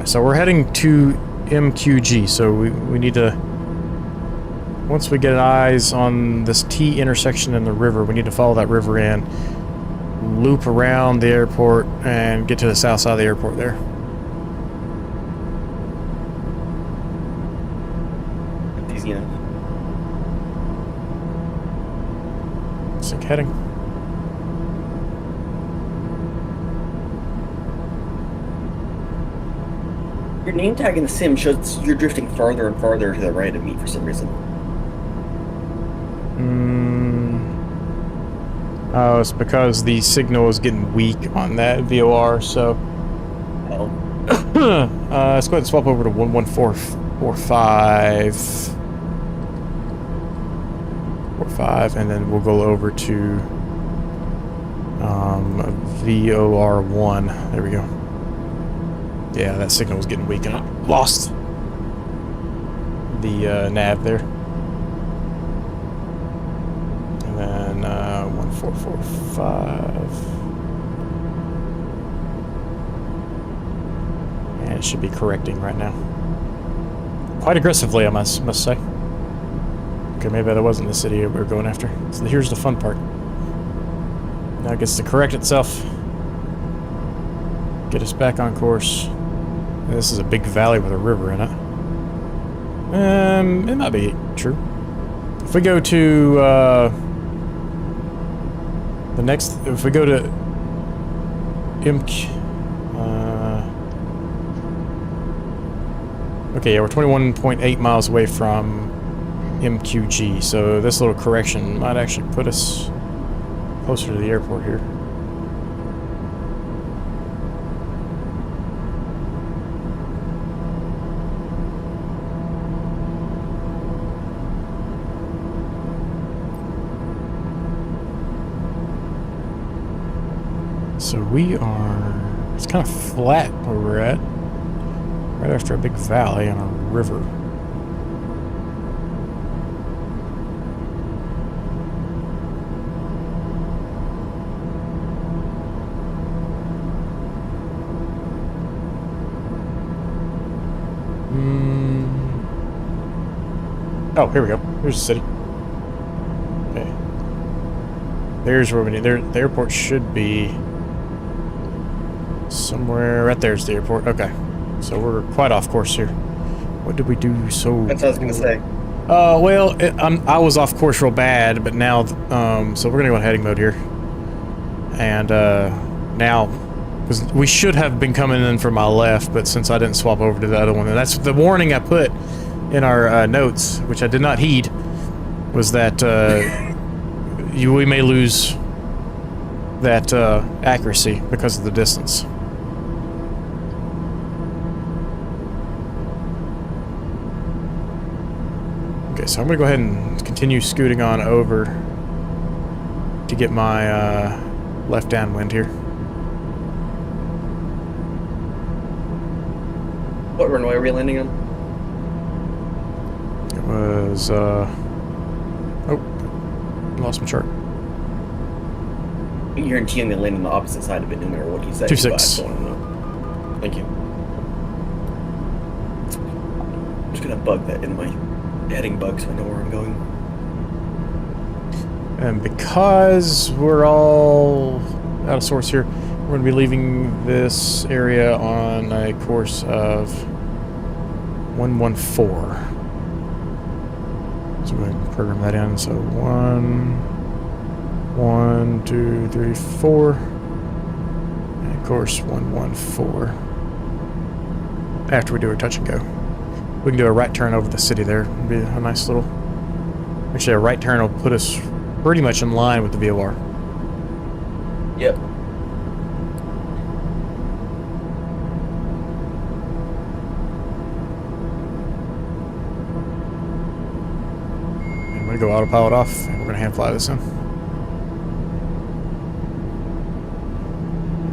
So we're heading to MQG, so we need to, once we get eyes on this T intersection in the river, we need to follow that river in, loop around the airport, and get to the south side of the airport there. Easy enough. Sync heading. Your name tag in the sim shows you're drifting farther and farther to the right of me for some reason. Oh, it's because the signal is getting weak on that VOR, so... Oh. Let's go ahead and swap over to 11445. And then we'll go over to VOR1. There we go. Yeah, that signal was getting weak and I lost the nav there. And then 1445. And it should be correcting right now. Quite aggressively, I must say. Okay, maybe that wasn't the city we were going after. So here's the fun part. Now it gets to correct itself. Get us back on course. This is a big valley with a river in it. It might be true. If we go to the next, if we go to okay, yeah, we're 21.8 miles away from MQG, so this little correction might actually put us closer to the airport here. So we are, it's kind of flat where we're at, right after a big valley and a river. Oh, here we go. Here's the city. Okay. There's where we need, there, the airport should be somewhere, right there's the airport. Okay, so we're quite off course here. What did we do so... That's what I was going to say. Well, I was off course real bad, but now, so we're going to go in heading mode here. And, now, because we should have been coming in from my left, but since I didn't swap over to the other one, and that's the warning I put in our notes, which I did not heed, was that, we may lose that, accuracy because of the distance. Okay, so I'm gonna go ahead and continue scooting on over to get my left downwind here. What runway are we landing on? It was oh, lost my chart. You're intending to land on the opposite side of it, no matter what you say. 26. But I just want to know. Thank you. I'm just gonna bug that in my heading bug so I know where I'm going. And because we're all out of source here, We're going to be leaving this area on a course of 114. So go ahead and program that in. So 1, 2, 3, 4. And course 114. After we do our touch and go. We can do a right turn over the city there. It'd be a nice little... Actually, a right turn will put us pretty much in line with the VOR. Yep. And we're going to go autopilot off, and we're going to hand fly this in.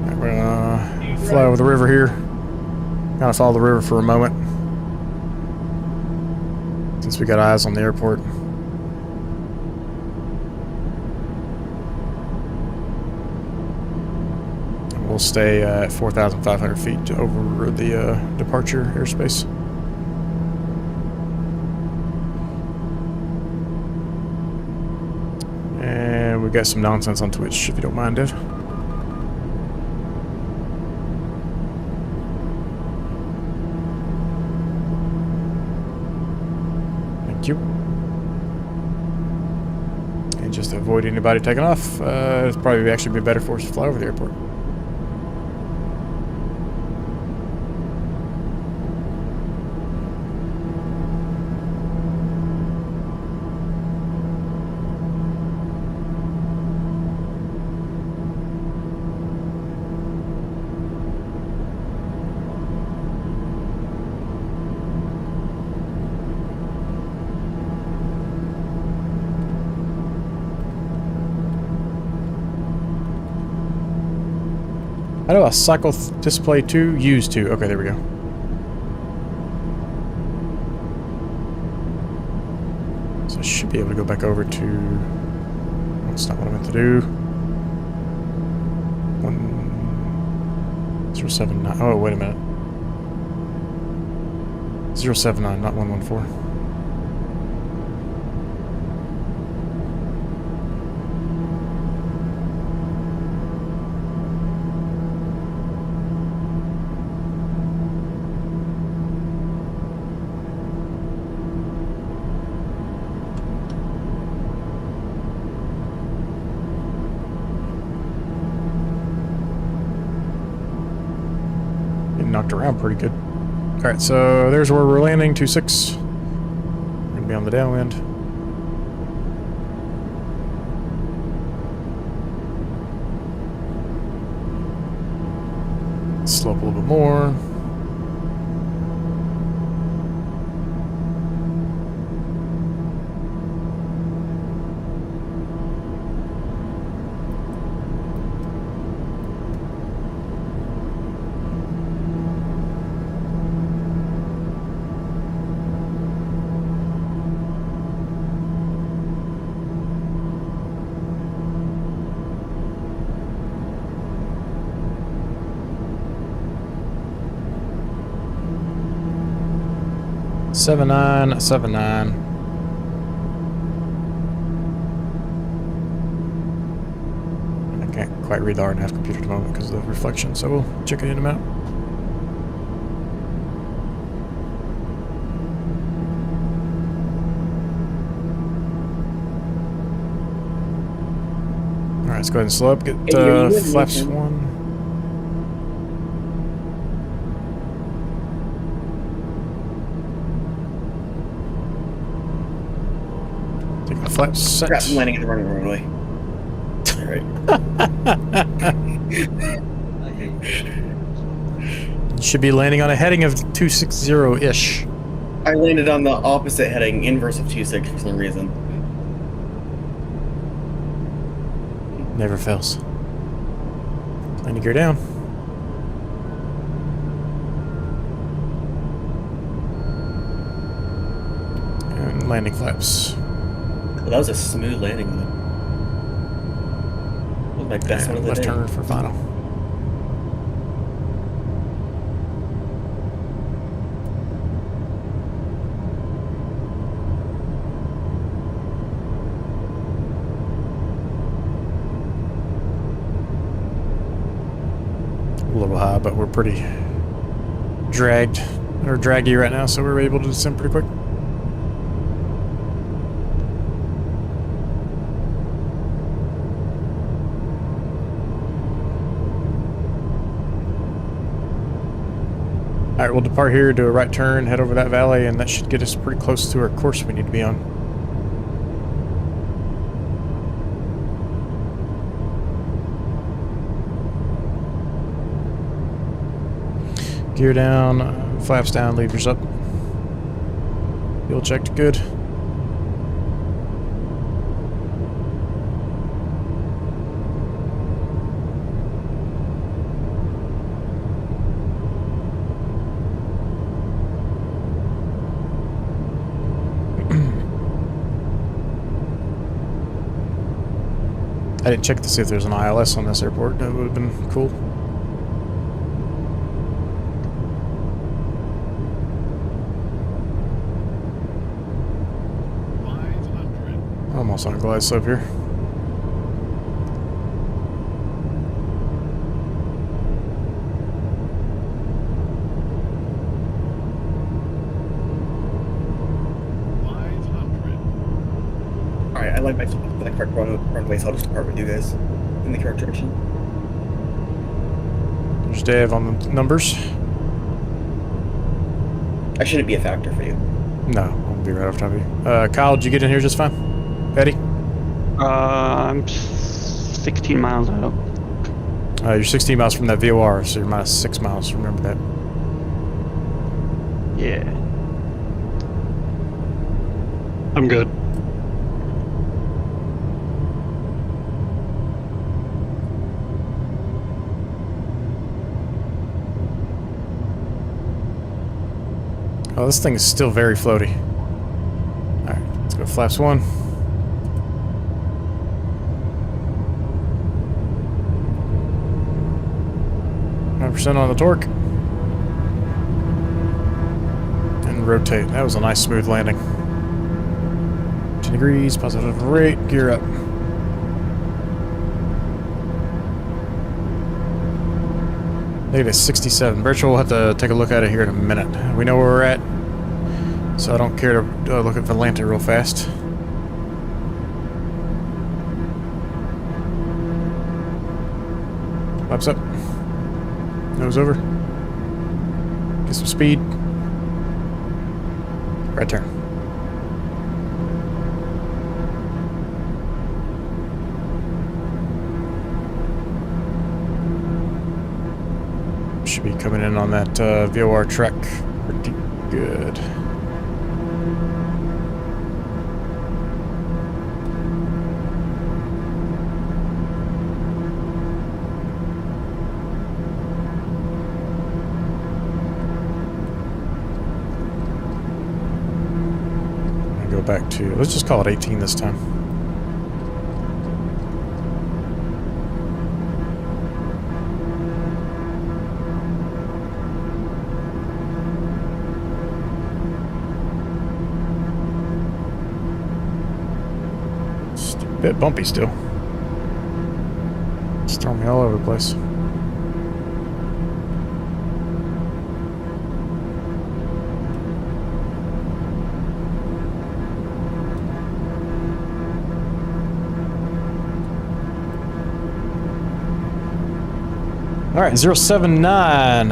Alright, we're going to fly over the river here. Kind of follow the river for a moment. Since we got eyes on the airport. And we'll stay at 4,500 feet over the departure airspace. And we got some nonsense on Twitch, if you don't mind, Dave. Thank you. And just to avoid anybody taking off, it'd probably actually be better for us to fly over the airport. How do I cycle display to use to? Okay, there we go. So I should be able to go back over to... That's not what I meant to do. 1079. Oh, wait a minute. 079, not 114. Knocked around pretty good. Alright, so there's where we're landing, 26. We're gonna be on the downwind. Slope a little bit more. Seven nine. I can't quite read the RNAV computer at the moment because of the reflection, so we'll check it in a minute. Alright, let's go ahead and slow up. Get flaps one. Flaps set. Crap, I'm landing at the running runway. You should be landing on a heading of 260-ish. I landed on the opposite heading, inverse of 26 for some reason. Never fails. Landing gear down. And landing flaps. Well, that was a smooth landing, though. That was my best one of the left day. turn for final. but we're pretty dragged or draggy right now, so we're able to descend pretty quick. Alright, we'll depart here, do a right turn, head over that valley, and that should get us pretty close to our course we need to be on. Gear down, flaps down, levers up. Fuel checked good. I didn't check to see if there's an ILS on this airport. That would have been cool. Almost on a glide slope here. Alright, I like my correct runway, so I'll just depart with you guys in the correct direction. There's Dave on the numbers. I shouldn't be a factor for you. No, I'll be right off top of you. Kyle, did you get in here just fine? Eddie? I'm 16 miles out. You're 16 miles from that VOR, so you're minus 6 miles. Remember that. Yeah. I'm good. Oh, this thing is still very floaty. Alright, let's go flaps 1. % on the torque. And rotate. That was a nice smooth landing. 10 degrees, positive rate, gear up. Negative 67. Virtual, we'll have to take a look at it here in a minute. We know where we're at, so I don't care to look at Volanta real fast. Flaps up. Nose over. Get some speed. Right turn. Should be coming in on that VOR track pretty good. Go back to, let's just call it 18 this time. It's a bit bumpy still. It's throwing me all over the place. All right, 079.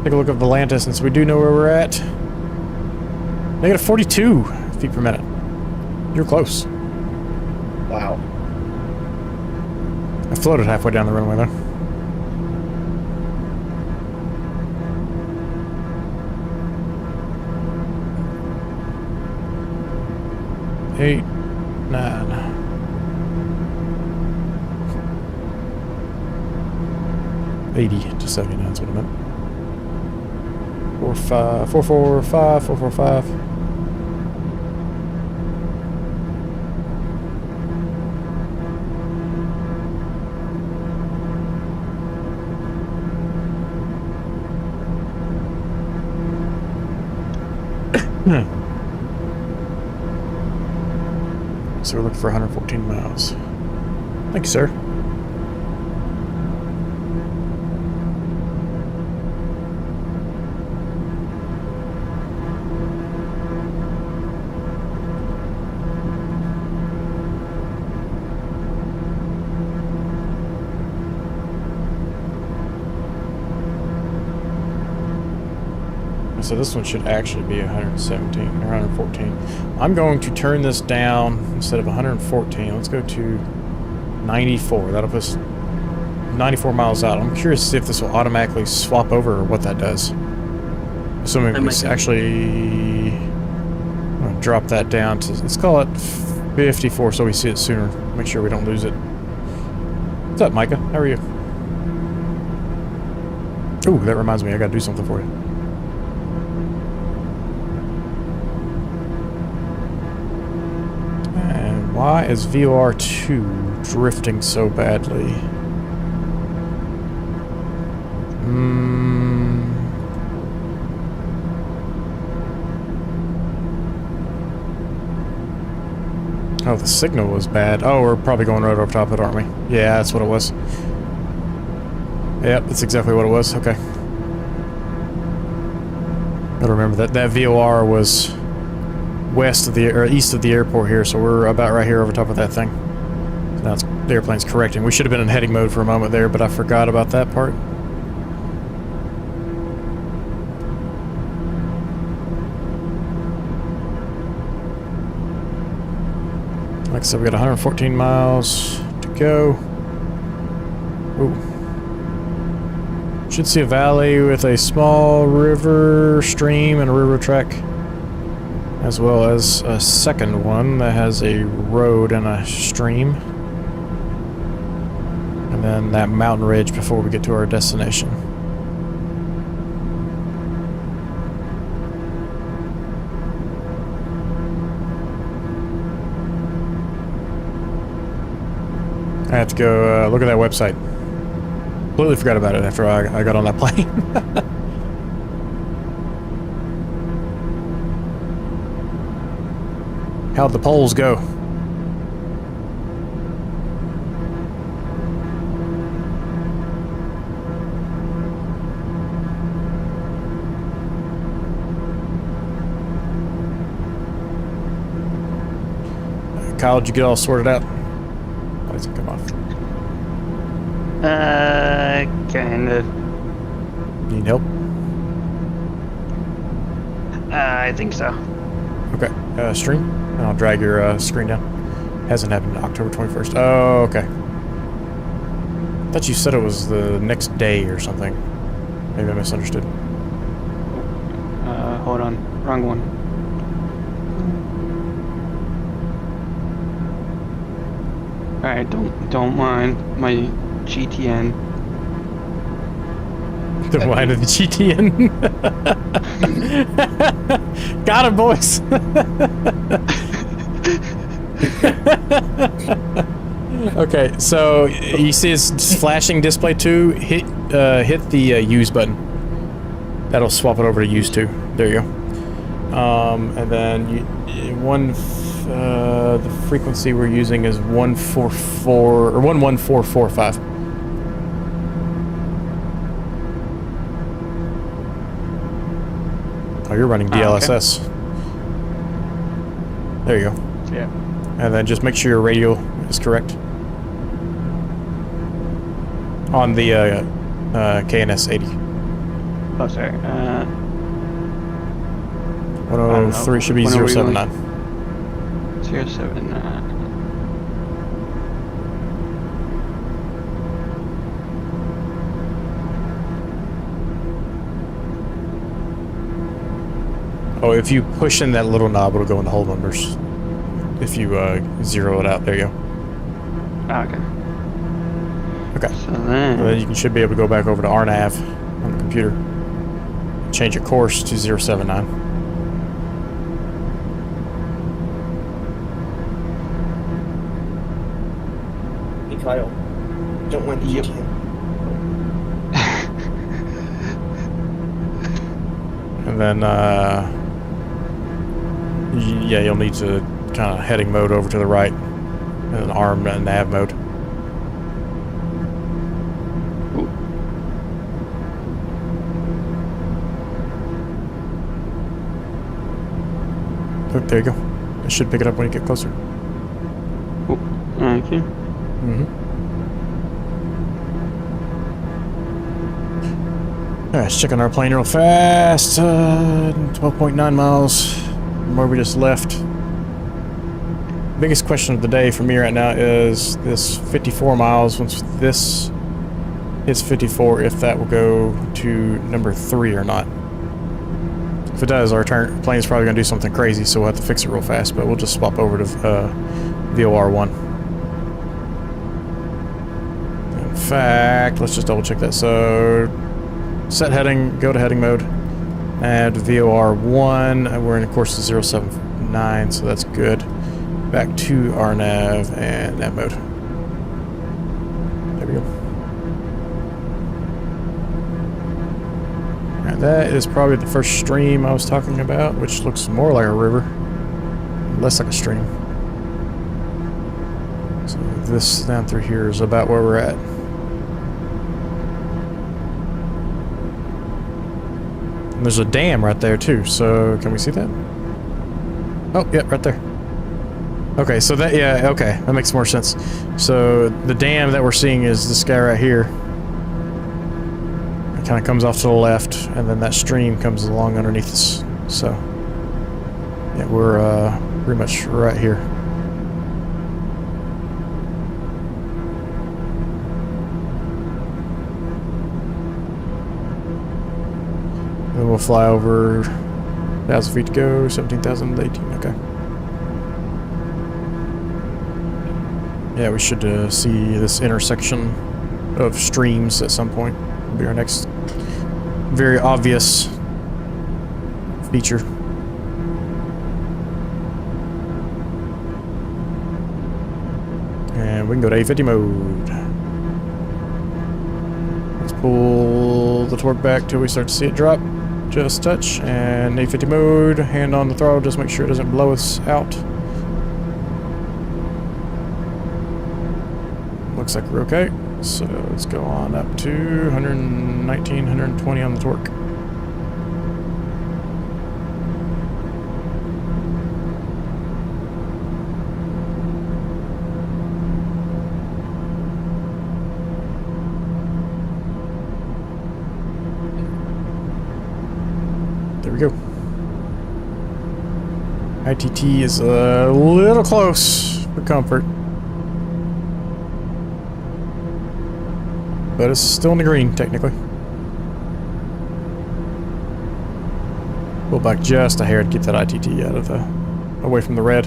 Take a look at Volanta since we do know where we're at. Negative 42 feet per minute. You're close. Wow. I floated halfway down the runway there. Eight, 9. 80 to 79 is what I meant. 445, 445, 445. So we're looking for 114 miles. Thank you, sir. So this one should actually be 117 or 114. I'm going to turn this down instead of 114. Let's go to 94. That'll put us 94 miles out. I'm curious to see if this will automatically swap over or what that does. Assuming it's actually... I'm going to drop that down to... Let's call it 54 so we see it sooner. Make sure we don't lose it. What's up, Micah? How are you? Ooh, that reminds me. I got to do something for you. And why is VOR 2 drifting so badly? Oh, the signal was bad. Oh, we're probably going right over top of it, aren't we? Yeah, that's what it was. Yep, that's exactly what it was. Okay. Gotta remember that VOR was west of the or east of the airport here, so we're about right here over top of that thing. So now the airplane's correcting. We should have been in heading mode for a moment there, but I forgot about that part. Like I said, we got 114 miles to go. Ooh. Should see a valley with a small river stream and a railroad track, as well as a second one that has a road and a stream. And then that mountain ridge before we get to our destination. I have to go look at that website. Completely forgot about it after I got on that plane. How'd the polls go? Kyle, did you get all sorted out? Why does it come off? Kind of. Need help? I think so. Okay. Stream? And I'll drag your screen down. Hasn't happened October 21st. Oh, okay. I thought you said it was the next day or something. Maybe I misunderstood. Hold on. Wrong one. Alright, don't mind my GTN. The line of the GTN. Got him, boys. Okay, so you see it's flashing display 2. Hit the use button. That'll swap it over to use 2. There you go. And then the frequency we're using is 144 or 11445. Oh, you're running DLSS. Okay. There you go. Yeah. And then just make sure your radio is correct. On the KNS 80. Oh, sorry. 103 should be 079. 079. Oh, if you push in that little knob, it'll go into whole numbers. If you zero it out, there you go. Okay. Okay. So then you should be able to go back over to RNAV on the computer. Change your course to 079. Hey Kyle, don't want the Yep. GTN. And then, yeah, you'll need to kind of heading mode over to the right, and then arm and nav mode. Ooh. Look, there you go. It should pick it up when you get closer. Ooh. Okay. Mm-hmm. Alright, let's check on our plane real fast. 12.9 miles from where we just left. Biggest question of the day for me right now is this 54 miles. Once this hits 54, if that will go to number 3 or not. If it does, our plane's probably going to do something crazy, so we'll have to fix it real fast, but we'll just swap over to VOR 1. In fact, let's just double check that. So, set heading, go to heading mode, and VOR 1, we're in course 079, so that's good. Back to our nav and nav mode. There we go. And that is probably the first stream I was talking about, which looks more like a river, less like a stream. So this down through here is about where we're at. And there's a dam right there too, so can we see that? Oh, yeah, right there. Okay, so that, yeah, okay, that makes more sense. So the dam that we're seeing is this guy right here. It kind of comes off to the left, and then that stream comes along underneath us. So, yeah, we're pretty much right here. Then we'll fly over 1,000 feet to go, 17,000 to 18, okay. Yeah, we should see this intersection of streams at some point. It'll be our next very obvious feature. And we can go to A50 mode. Let's pull the torque back till we start to see it drop. Just touch, and A50 mode, hand on the throttle, just make sure it doesn't blow us out. Looks like we're okay. So let's go on up to 119, 120 on the torque. There we go. ITT is a little close for comfort. But it's still in the green, technically. Pull back just a hair to keep that ITT out of the, away from the red.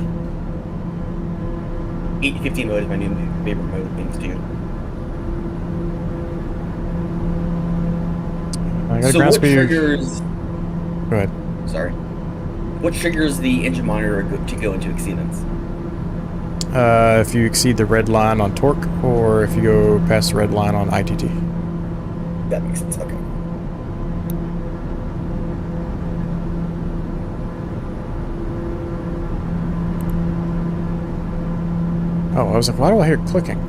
850 mode is my new favorite mode things too. I got So ground what speed. triggers? Go ahead. Sorry. What triggers the engine monitor to go into exceedance? If you exceed the red line on torque, or if you go past the red line on ITT. That makes sense. Okay. Oh, I was like, why do I hear clicking?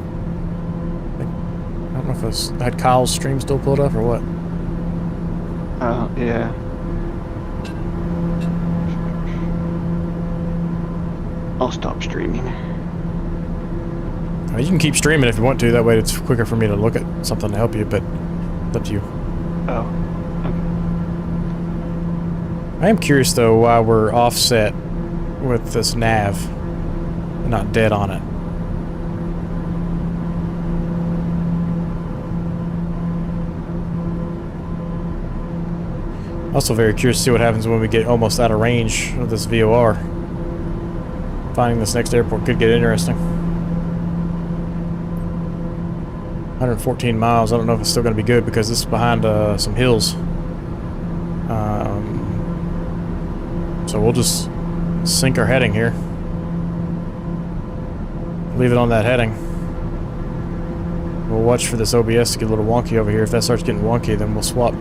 Like, I don't know if I had Kyle's stream still pulled up or what. Oh, yeah. I'll stop streaming. You can keep streaming if you want to, that way it's quicker for me to look at something to help you, but it's up to you. Oh, okay. I am curious though why we're offset with this nav and not dead on it. Also very curious to see what happens when we get almost out of range of this VOR. Finding this next airport could get interesting. 114 miles, I don't know if it's still going to be good because this is behind some hills. So we'll just sink our heading here. Leave it on that heading. We'll watch for this OBS to get a little wonky over here. If that starts getting wonky, then we'll swap.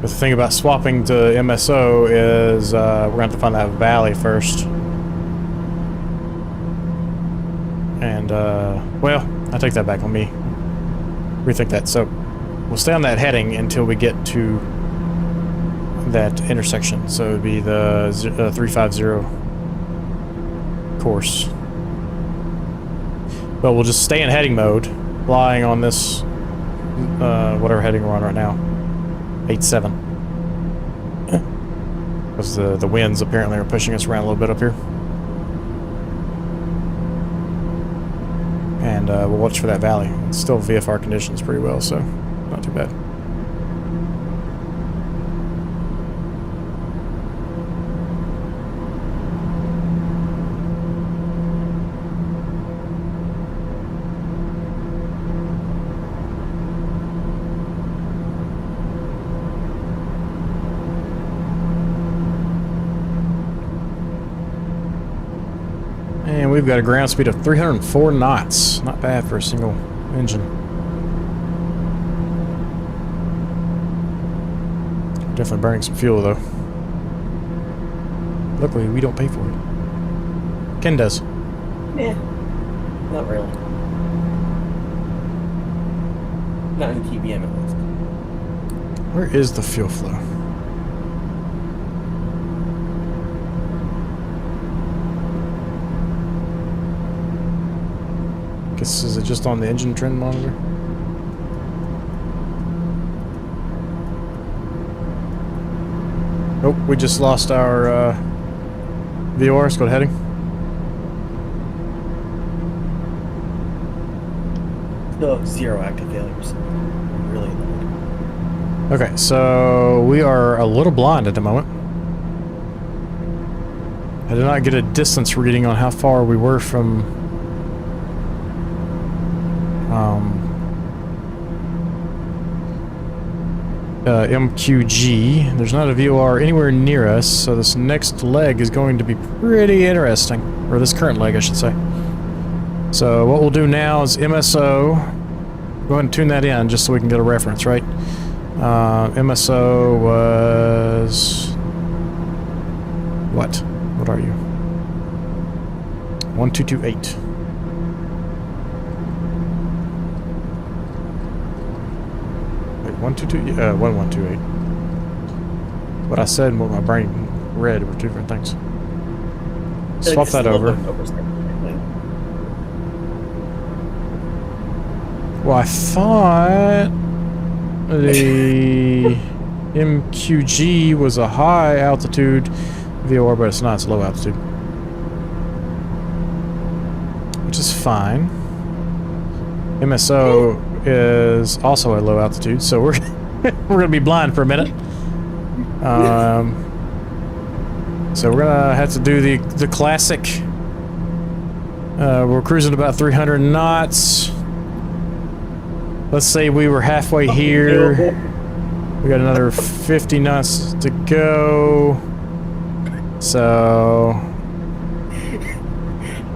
But the thing about swapping to MSO is we're going to have to find that valley first. And, well, I take that back. Let me rethink that. So, we'll stay on that heading until we get to that intersection. So, it would be the 350 course. But we'll just stay in heading mode, flying on this, whatever heading we're on right now. 87. Because the winds apparently are pushing us around a little bit up here. And we'll watch for that valley. It's still VFR conditions pretty well, so not too bad. And we've got a ground speed of 304 knots. Not bad for a single engine. Definitely burning some fuel, though. Luckily, we don't pay for it. Ken does. Yeah. Not really. Not in TBM at least. Where is the fuel flow? Guess, is it just on the engine trend monitor? Nope, we just lost our VOR. Let's go to heading. No, 0 active failures. Really annoyed. Okay, so we are a little blind at the moment. I did not get a distance reading on how far we were from MQG. There's not a VOR anywhere near us, so this next leg is going to be pretty interesting. Or this current leg, I should say. So what we'll do now is MSO. Go ahead and tune that in just so we can get a reference, right? MSO was... What? What are you? 1228. Wait, 122? 1128. What I said and what my brain read were two different things. Swap that over. Well, I thought the MQG was a high altitude VOR, but it's not, it's low altitude. Which is fine. MSO is also a low altitude, so we're we're gonna be blind for a minute. So we're gonna have to do the classic. We're cruising about 300 knots. Let's say we were halfway here. We got another 50 knots to go. So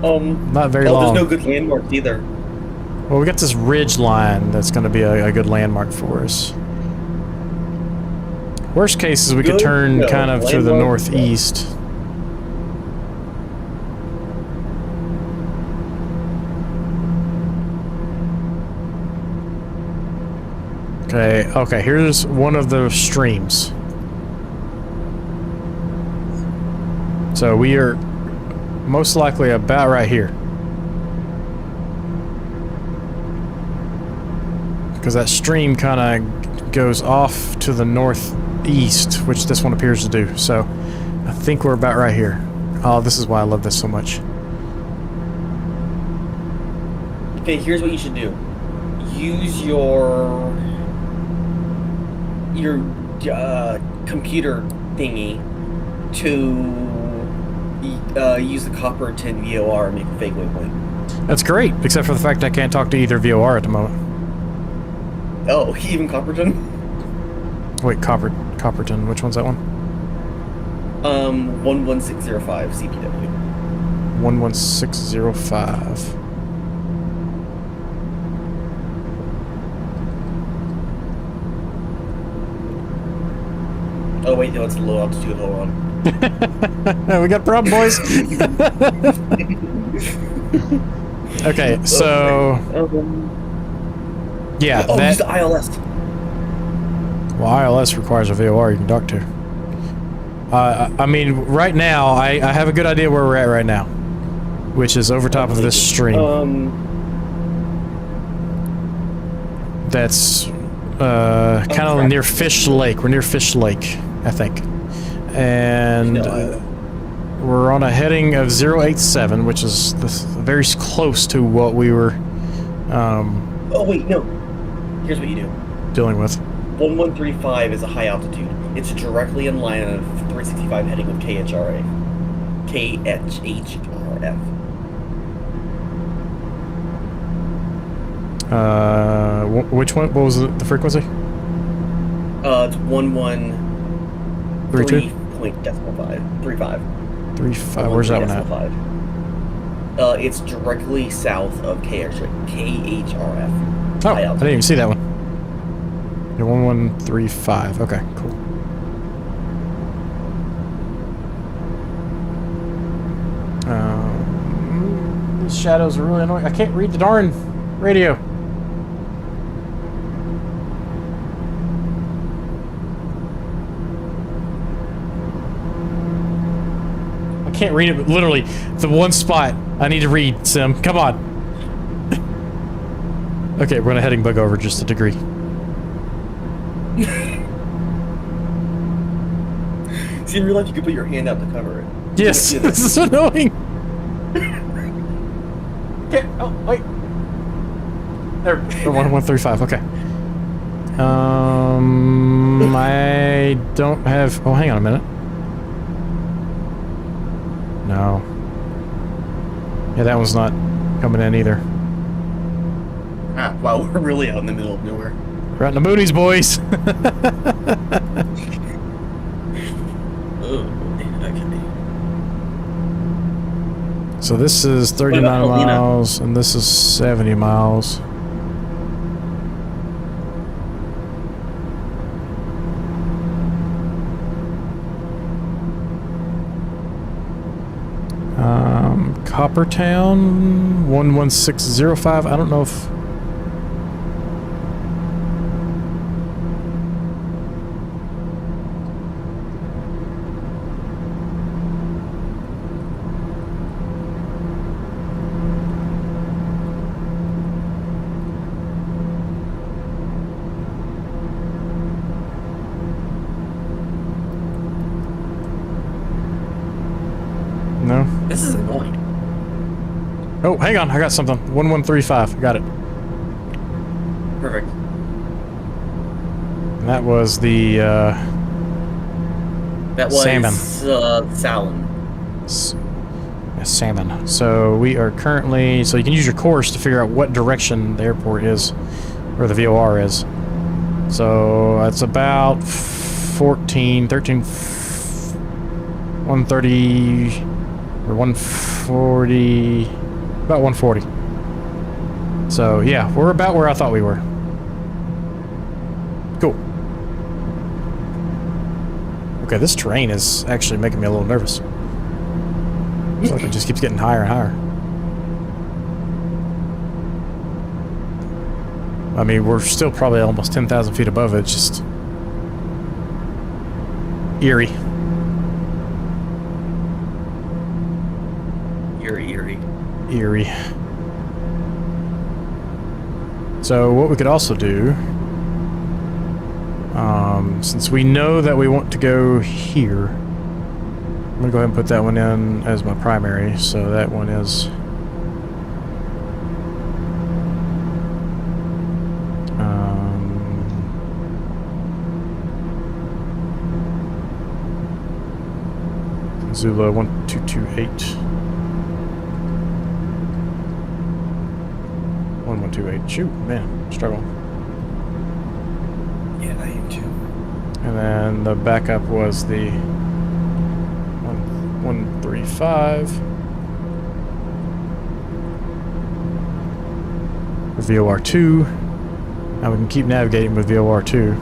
not very long. There's no good landmarks either. Well, we got this ridge line that's going to be a good landmark for us. Worst case is we could turn kind of to the northeast. Okay, here's one of the streams. So we are most likely about right here. Because that stream kind of goes off to the northeast, which this one appears to do. So I think we're about right here. Oh, this is why I love this so much. Okay, here's what you should do. Use your computer thingy to use the copper tin VOR and make a fake waypoint. That's great, except for the fact I can't talk to either VOR at the moment. Oh, even Copperton? Wait, Copperton, which one's that one? 11605 CPW. 11605. Oh wait, no, it's low altitude, hold on. We got a problem, boys. Okay, so yeah, oh, that, use the ILS. Well, ILS requires a VOR you can dock to. I mean, right now, I have a good idea where we're at right now, which is over top of this stream. that's kind of near Fish Lake. We're near Fish Lake, I think. And we're on a heading of 087, which is very close to what we were Oh, wait, no. Here's what you do. dealing with. 1135 is a high altitude. It's directly in line of 365 heading with KHRF. Which one? What was the frequency? It's 113.5. 35. Where's that one at? 5. It's directly south of KHRF. Oh, High I altitude. didn't even see that one. Yeah, 1135. Okay, cool. These shadows are really annoying. I can't read the darn radio. I can't read it, but literally the one spot I need to read, Sim. Come on. Okay, we're gonna heading bug over just a degree. See, in real life, you could put your hand out to cover it. Yes, You this is annoying. Okay, oh, wait. There, 1135, okay. I don't have, oh, hang on a minute. No. Yeah, that one's not coming in either. Ah, wow, we're really out in the middle of nowhere. We're out in the boonies, boys. Oh, okay. So this is 39 Helena? miles, and this is 70 miles. Coppertown, 11605. I don't know if... No? This is annoying. Oh, hang on. I got something. 1135. Got it. Perfect. And that was the That was Salmon. Salmon. Salmon. So we are currently... So you can use your course to figure out what direction the airport is, or the VOR is. So it's about 130 or 140, about 140. So yeah, we're about where I thought we were. Cool. Okay, this terrain is actually making me a little nervous. It's like it just keeps getting higher and higher. I mean, we're still probably almost 10,000 feet above it, just eerie. Eerie. So what we could also do, since we know that we want to go here, I'm gonna go ahead and put that one in as my primary. So that one is Zula 1228. 1128. Shoot, man, struggle. Yeah, I am too. And then the backup was the 135. VOR2. Now we can keep navigating with VOR2.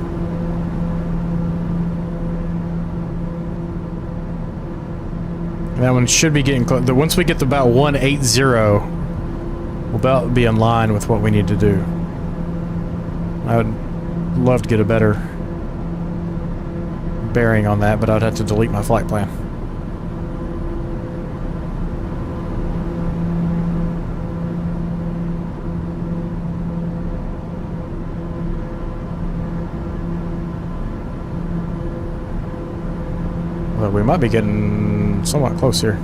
And that one should be getting close. Once we get to about 180, we'll about be in line with what we need to do. I would love to get a better bearing on that, but I'd have to delete my flight plan. Well, we might be getting somewhat close here.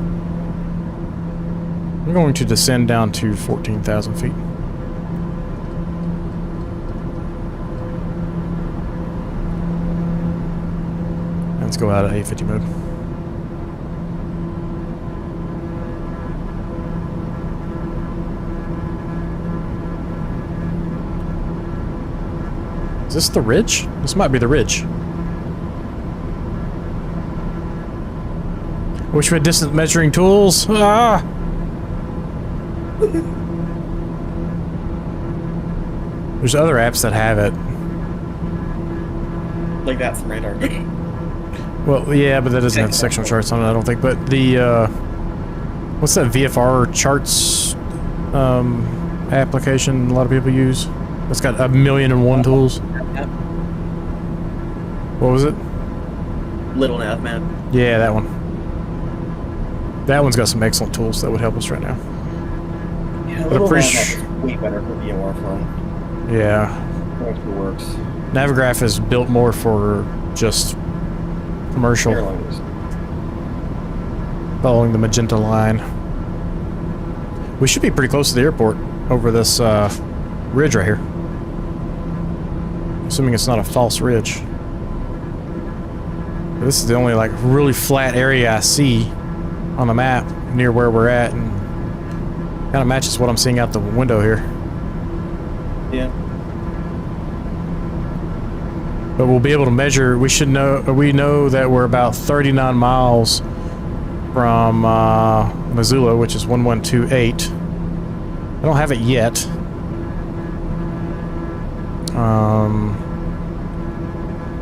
I'm going to descend down to 14,000 feet. Let's go out of A50 mode. Is this the ridge? This might be the ridge. Wish we had distance measuring tools. Ah! There's other apps that have it. Like that's some radar. Well, yeah, but that doesn't have sectional charts on it, I don't think. But the, what's that VFR charts application a lot of people use? It's got 1,000,001 tools. What was it? Little nav map. Yeah, that one. That one's got some excellent tools that would help us right now. Yeah, But little I'm pretty nav map is way better for VOR flying. Yeah. It actually works. Navigraph is built more for just commercial, Airliners. following the magenta line. We should be pretty close to the airport over this ridge right here. Assuming it's not a false ridge. This is the only like really flat area I see on the map near where we're at, and kind of matches what I'm seeing out the window here. Yeah. But we'll be able to measure. We know that we're about 39 miles from Missoula, which is 1128. I don't have it yet.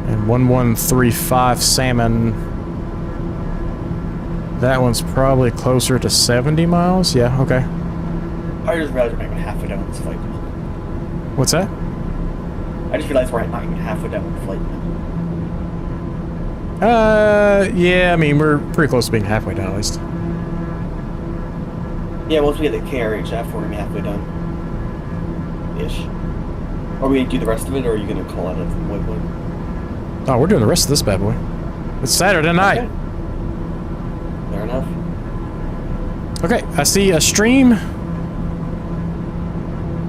And 1135 Salmon. That one's probably closer to 70 miles. Yeah, okay. I just realized we're not even halfway down this flight. What's that? I just realized we're not even halfway down the flight. Yeah, I mean, we're pretty close to being halfway down at least. Yeah, once we get the KRHF, we're gonna be halfway done. Ish. Are we gonna do the rest of it, or are you gonna call out a waypoint? Oh, we're doing the rest of this bad boy. It's Saturday night. Okay. Fair enough. Okay, I see a stream,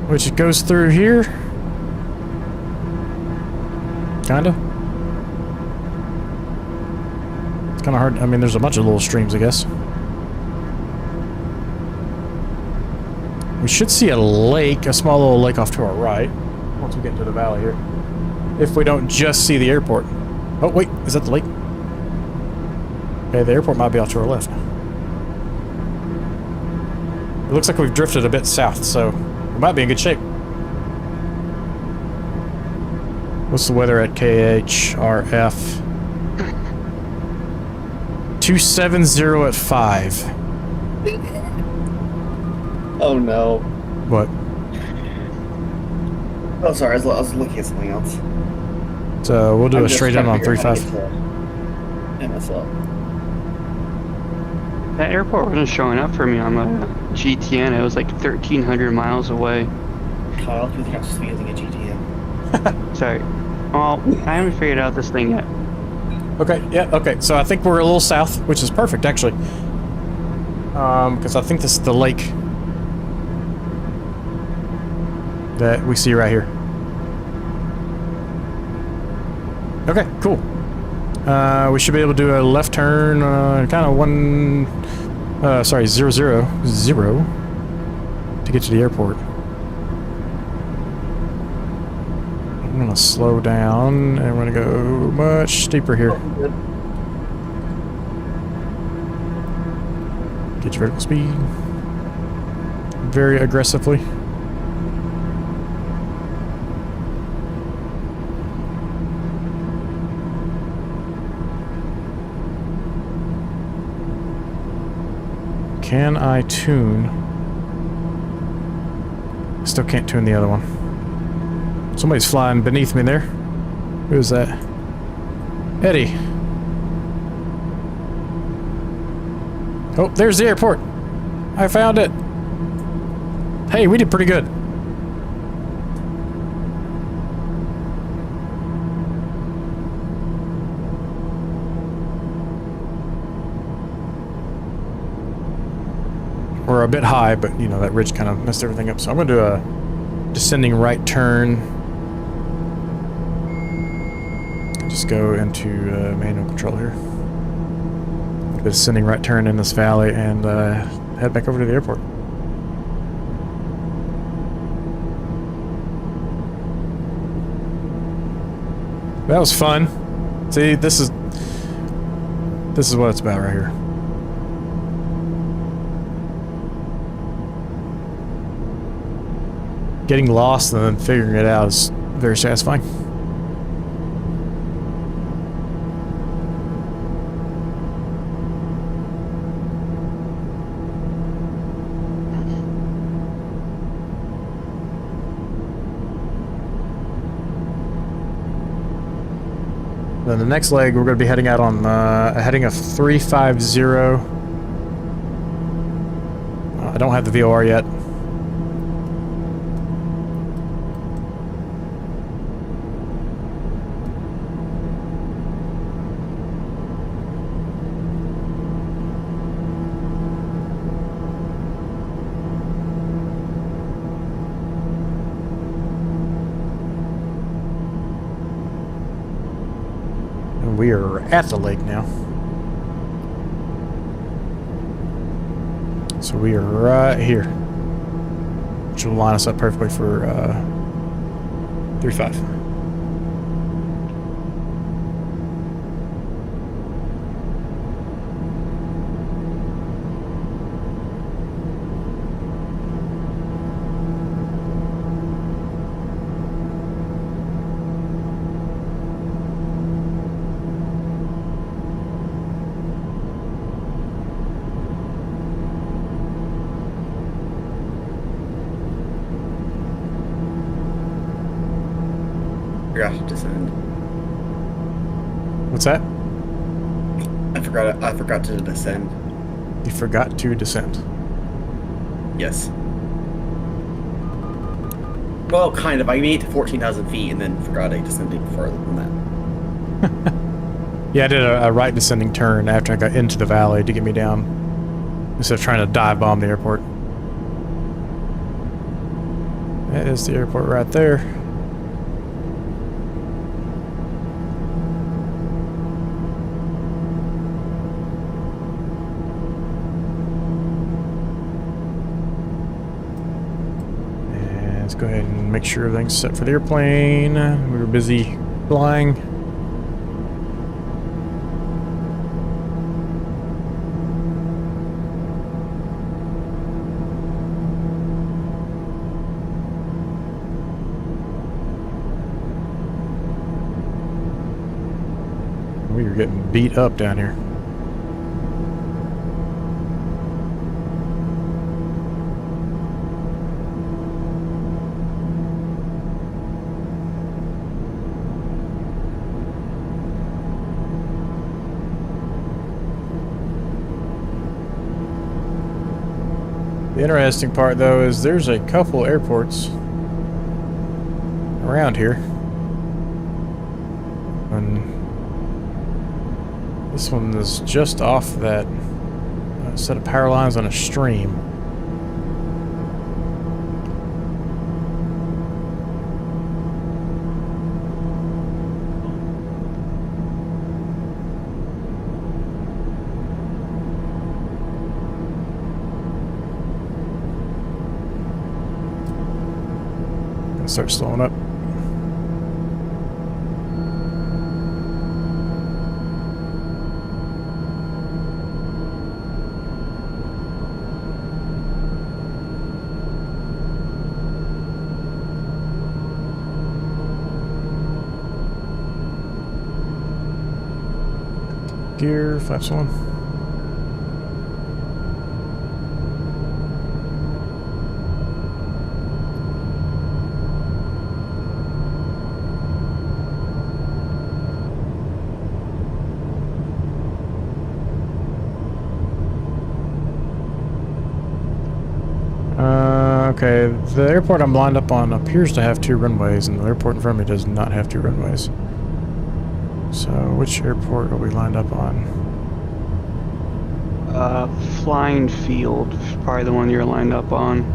which goes through here. Kinda. It's kinda hard. I mean, there's a bunch of little streams, I guess. We should see a lake, a small little lake off to our right, once we get into the valley here. If we don't just see the airport. Oh, wait, is that the lake? Okay, the airport might be off to our left. It looks like we've drifted a bit south, so we might be in good shape. What's the weather at KHRF? 270 at 5. Oh no. What? Oh, sorry, I was looking at something else. So we'll do I'm a just straight in trying on to figure out how 3.5. to get to MSL. That airport wasn't showing up for me on my GTN. It was like 1,300 miles away. Kyle, who's not supposed to be using a GTM? Sorry. Well, I haven't figured out this thing yet. Okay, yeah, okay. So I think we're a little south, which is perfect, actually. Because I think this is the lake that we see right here. Okay, cool. We should be able to do a left turn, kind of 000 to get to the airport. I'm gonna slow down and we're gonna go much steeper here. Get your vertical speed very aggressively. Can I tune? Still can't tune the other one. Somebody's flying beneath me there. Who is that? Eddie. Oh, there's the airport. I found it. Hey, we did pretty good. were a bit high, but you know, that ridge kind of messed everything up. So I'm going to do a descending right turn. Just go into manual control here. A descending right turn in this valley and head back over to the airport. That was fun. See, this is what it's about right here. Getting lost and then figuring it out is very satisfying. Then the next leg, we're going to be heading out on a heading of 350. I don't have the VOR yet. We are at the lake now. So we are right here, which will line us up perfectly for 3.5. Forgot to descend. What's that? I forgot to descend. You forgot to descend. Yes. Well, kind of. I made it to 14,000 feet and then forgot I descended further than that. Yeah, I did a right descending turn after I got into the valley to get me down, instead of trying to dive bomb the airport. That is the airport right there. Let's go ahead and make sure everything's set for the airplane. We were busy flying. We were getting beat up down here. The interesting part, though, is there's a couple airports around here. And this one is just off that set of power lines on a stream. Start slowing up. Gear, flaps on. Okay, the airport I'm lined up on appears to have 2 runways, and the airport in front of me does not have 2 runways. So, which airport are we lined up on? Flying field, probably the one you're lined up on.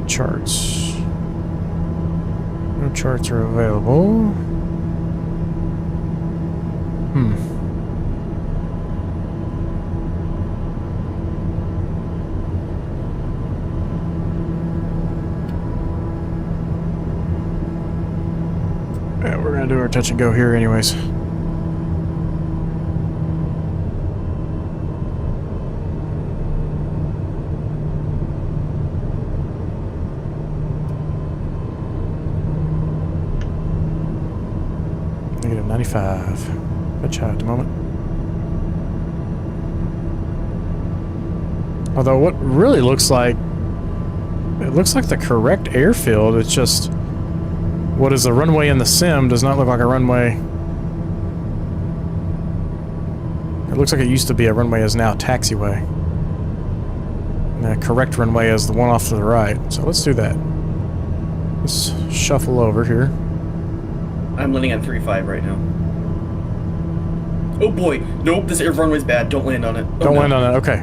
Charts. No charts are available. Yeah, we're gonna do our touch and go here anyways. Negative 95. Touch high at the moment. Although what really looks like, it looks like the correct airfield. It's just what is a runway in the sim does not look like a runway. It looks like it used to be a runway, is now a taxiway. And the correct runway is the one off to the right. So let's do that. Let's shuffle over here. I'm landing on 3-5 right now. Oh boy, nope, this air runway's bad. Don't land on it. Oh, Don't no. land on it. Okay.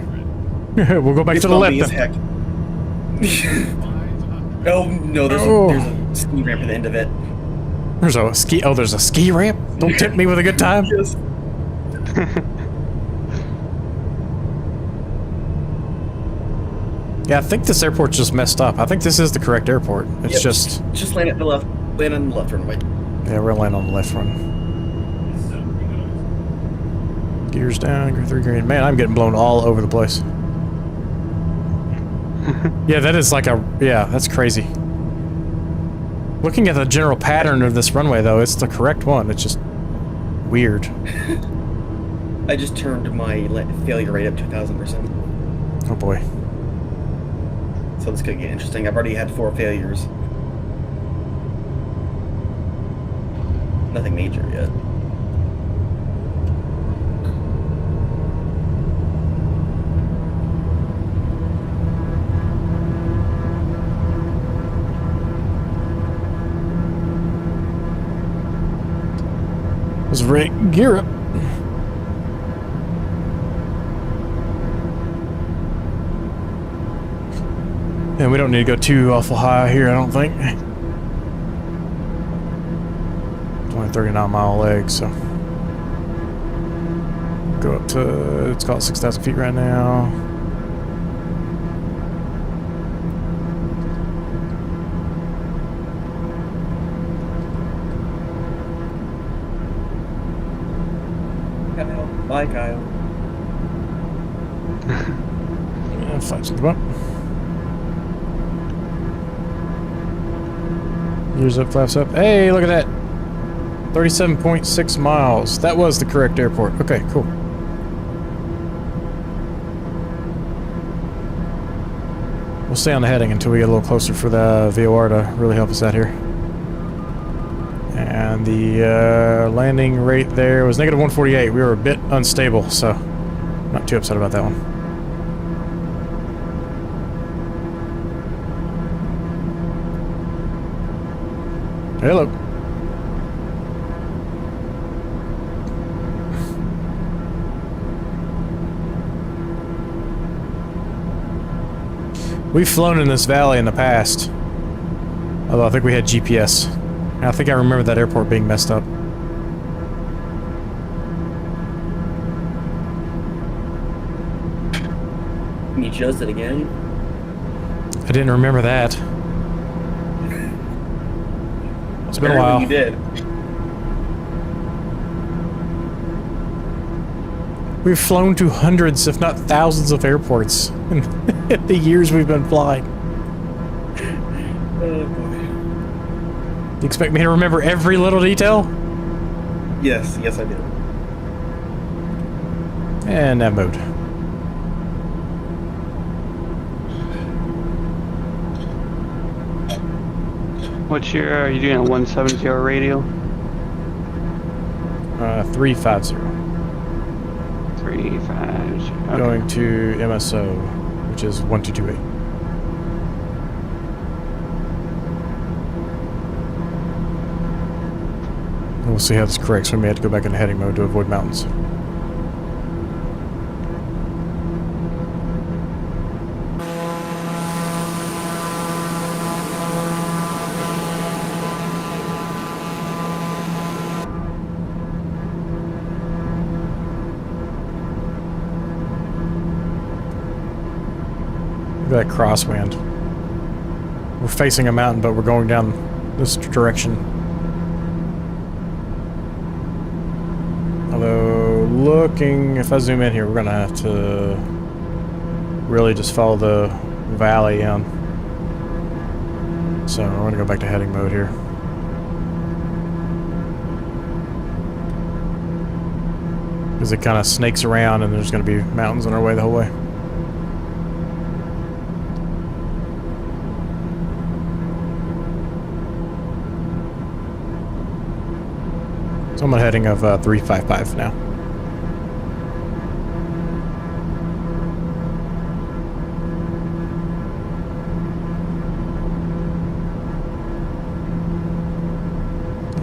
We'll go back It's to the left bumpy as then. heck. Oh no, there's a ski ramp at the end of it. There's a ski. Oh, there's a ski ramp. Don't tempt me with a good time. Yes. Yeah, I think this airport's just messed up. I think this is the correct airport. It's Yep, just land at the left. Land on the left runway. yeah, we're gonna land on the left one. Gears down, gear 3 green. Man, I'm getting blown all over the place. Yeah, that is like a yeah, that's crazy. Looking at the general pattern of this runway, though, it's the correct one. It's just weird. I just turned my failure rate up to 1,000%. Oh boy. So this could get interesting. I've already had 4 failures. Nothing major yet. Let's gear up. And we don't need to go too awful high here, I don't think. It's only 39-mile leg, so go up to, it's called 6,000 feet right now. Kyle. Bye, Kyle. Yeah, flight to the bump. Gears up, flaps up. Hey, look at that. 37.6 miles. That was the correct airport. Okay, cool. We'll stay on the heading until we get a little closer for the VOR to really help us out here. And the landing rate there was negative 148. We were a bit unstable, so not too upset about that one. Hello. We've flown in this valley in the past. Although I think we had GPS. And I think I remember that airport being messed up. And you chose it again? I didn't remember that. It's been a while. You did. We've flown to hundreds, if not thousands, of airports in the years we've been flying. Oh boy. You expect me to remember every little detail? Yes, yes I did. And nav mode. What's your, are you doing a 170 radial? 350. 350. 350. Okay. Going to MSO, which is 1228. And we'll see how this corrects. We may have to go back into heading mode to avoid mountains. Look at that crosswind. We're facing a mountain, but we're going down this direction. Although, looking, if I zoom in here, we're gonna have to really just follow the valley in. So we're gonna go back to heading mode here. Because it kind of snakes around and there's gonna be mountains on our way the whole way. So I'm on a heading of 355 now.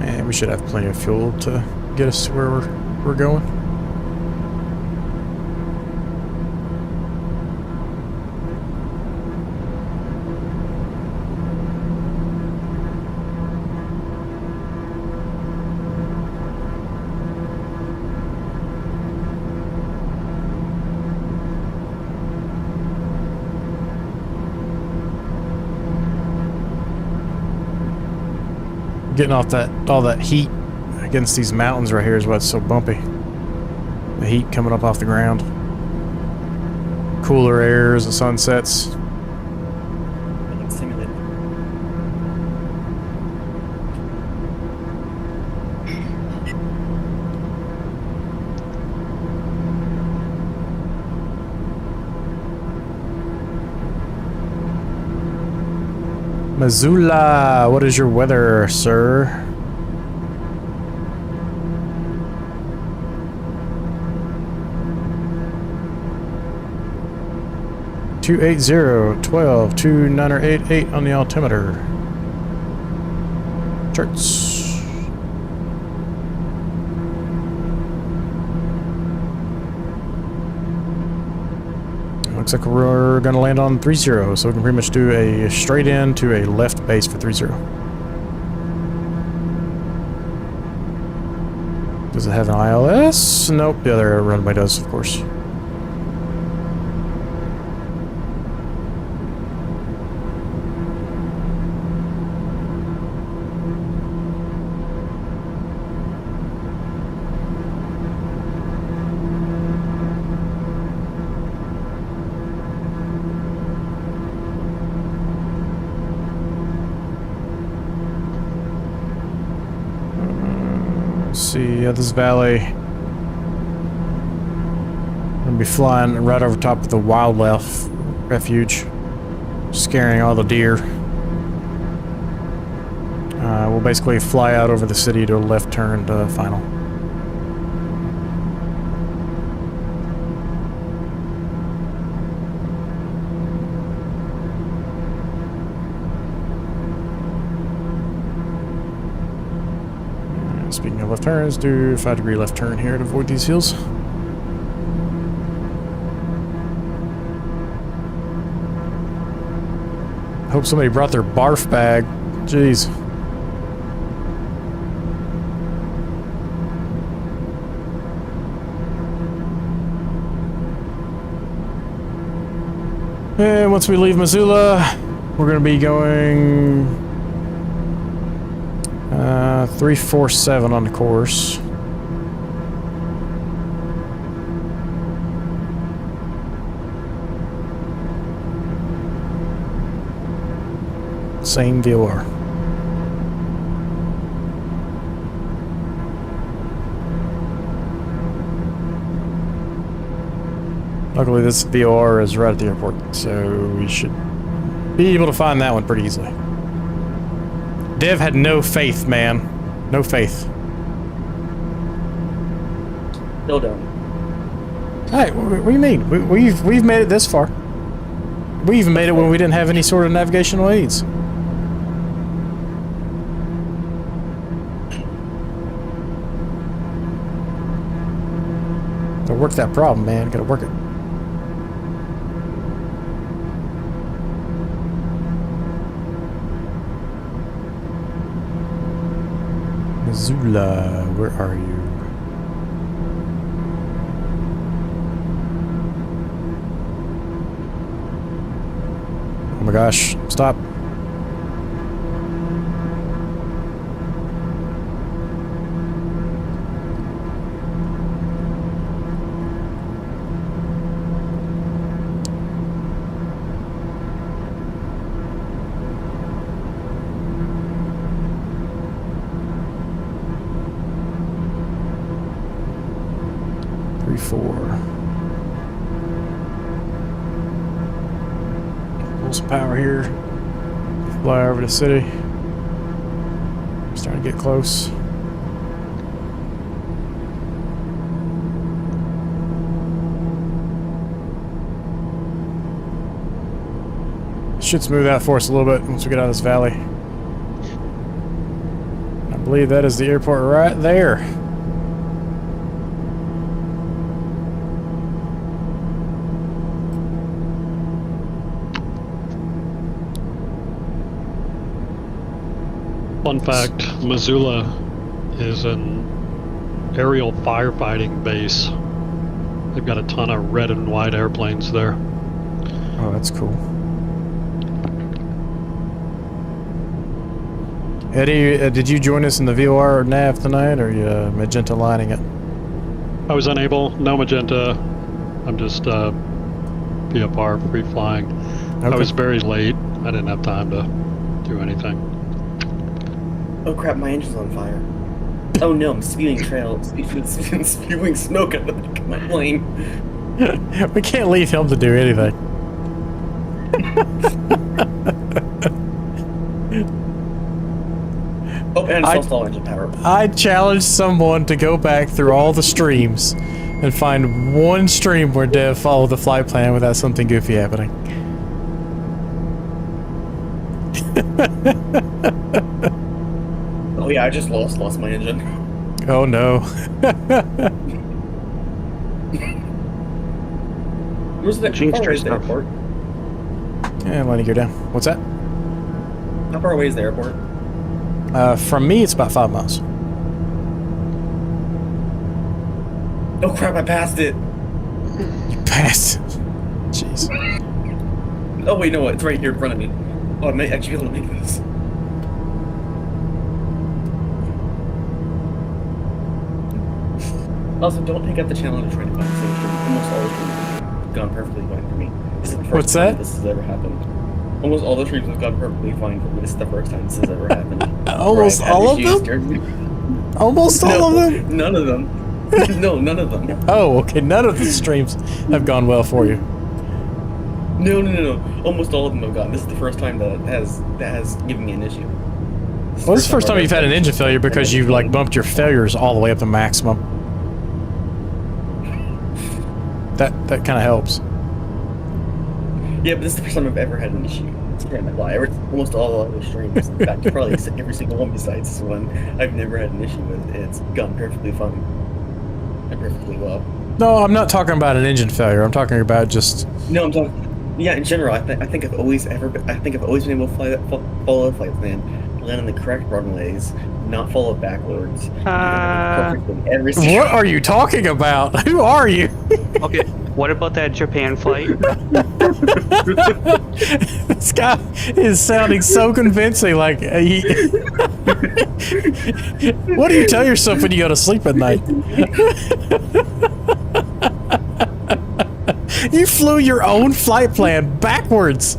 And we should have plenty of fuel to get us to where we're going. Getting off all that heat against these mountains right here is what's so bumpy. The heat coming up off the ground. Cooler air as the sun sets. Getting simulated. Missoula, what is your weather, sir? Two 280 12 2988 on the altimeter. Charts. Looks like we're gonna land on 30, so we can pretty much do a straight in to a left base for 30. Does it have an ILS? Nope, the other runway does, of course. See, this valley. I'm gonna be flying right over top of the wildlife refuge, scaring all the deer. We'll basically fly out over the city to a left turn to final. Speaking of left turns, do a 5-degree left turn here to avoid these hills. Hope somebody brought their barf bag. Jeez. And once we leave Missoula, we're going to be going 347 on the course. Same VOR. Luckily this VOR is right at the airport, so we should be able to find that one pretty easily. Dev had no faith, man. No faith. Still don't. Hey, what do you mean? We've made it this far. We even made it when we didn't have any sort of navigational aids. Gotta work that problem, man. Gotta work it. Missoula, where are you? Oh my gosh, stop. Pull some power here. Fly over to the city. Starting to get close. Should smooth out for us a little bit once we get out of this valley. I believe that is the airport right there. Fun fact, Missoula is an aerial firefighting base. They've got a ton of red and white airplanes there. Oh, that's cool. Eddie, did you join us in the VOR or nav tonight, or are you magenta lining it? I was unable, no magenta. I'm just VFR free flying. Okay. I was very late. I didn't have time to do anything. Oh crap, my engine's on fire. Oh no, I'm spewing spewing smoke at my plane. We can't leave him to do anything. Oh, and it's lost all engine power. I challenge someone to go back through all the streams and find one stream where Dev followed the flight plan without something goofy happening. Oh yeah, I just lost my engine. Oh no. Where's the Jinx how far away is the stuff. airport? And letting you down. What's that? How far away is the airport? From me, it's about 5 miles. Oh crap, I passed it. You passed. Jeez. Oh wait, no, it's right here in front of me. Oh, I might actually be able to make this. Also, don't take up the challenge of trying to find the same stream. Almost all the streams have gone perfectly fine for me. This is the first What's time that? this has ever happened. Almost all the streams have gone perfectly fine for me. This is the first time this has ever happened. Almost Where I've had all of issues them? during- Almost all of them? None of them. No, none of them. Oh, okay. None of the streams have gone well for you. No. Almost all of them have gone. This is the first time that has given me an issue. Well, this is the first time you've had an engine failure because you like bumped your failures all the way up to maximum. That kind of helps. Yeah, but this is the first time I've ever had an issue. It's kind of lie. Almost all of the streams, in fact, probably every single one besides this one, I've never had an issue with. It's gone perfectly fine and perfectly well. No, I'm not talking about an engine failure. I'm talking about just. No, I'm talking. Yeah, in general, I think I've always been able to follow the flight plan, land on the correct runways, not follow backwards. Perfectly every single. What are you talking about? Who are you? Okay, what about that Japan flight? This guy is sounding so convincing. Like, what do you tell yourself when you go to sleep at night? You flew your own flight plan backwards.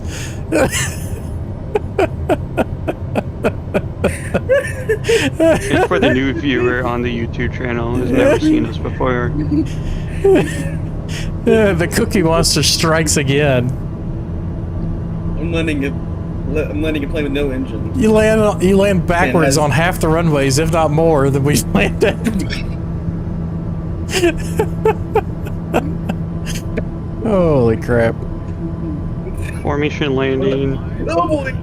It's for the new viewer on the YouTube channel who's never seen us before. The Cookie Monster strikes again. I'm landing a plane with no engine. You land backwards Man, on half the runways, if not more, than we landed. Holy crap. Formation landing. Oh boy!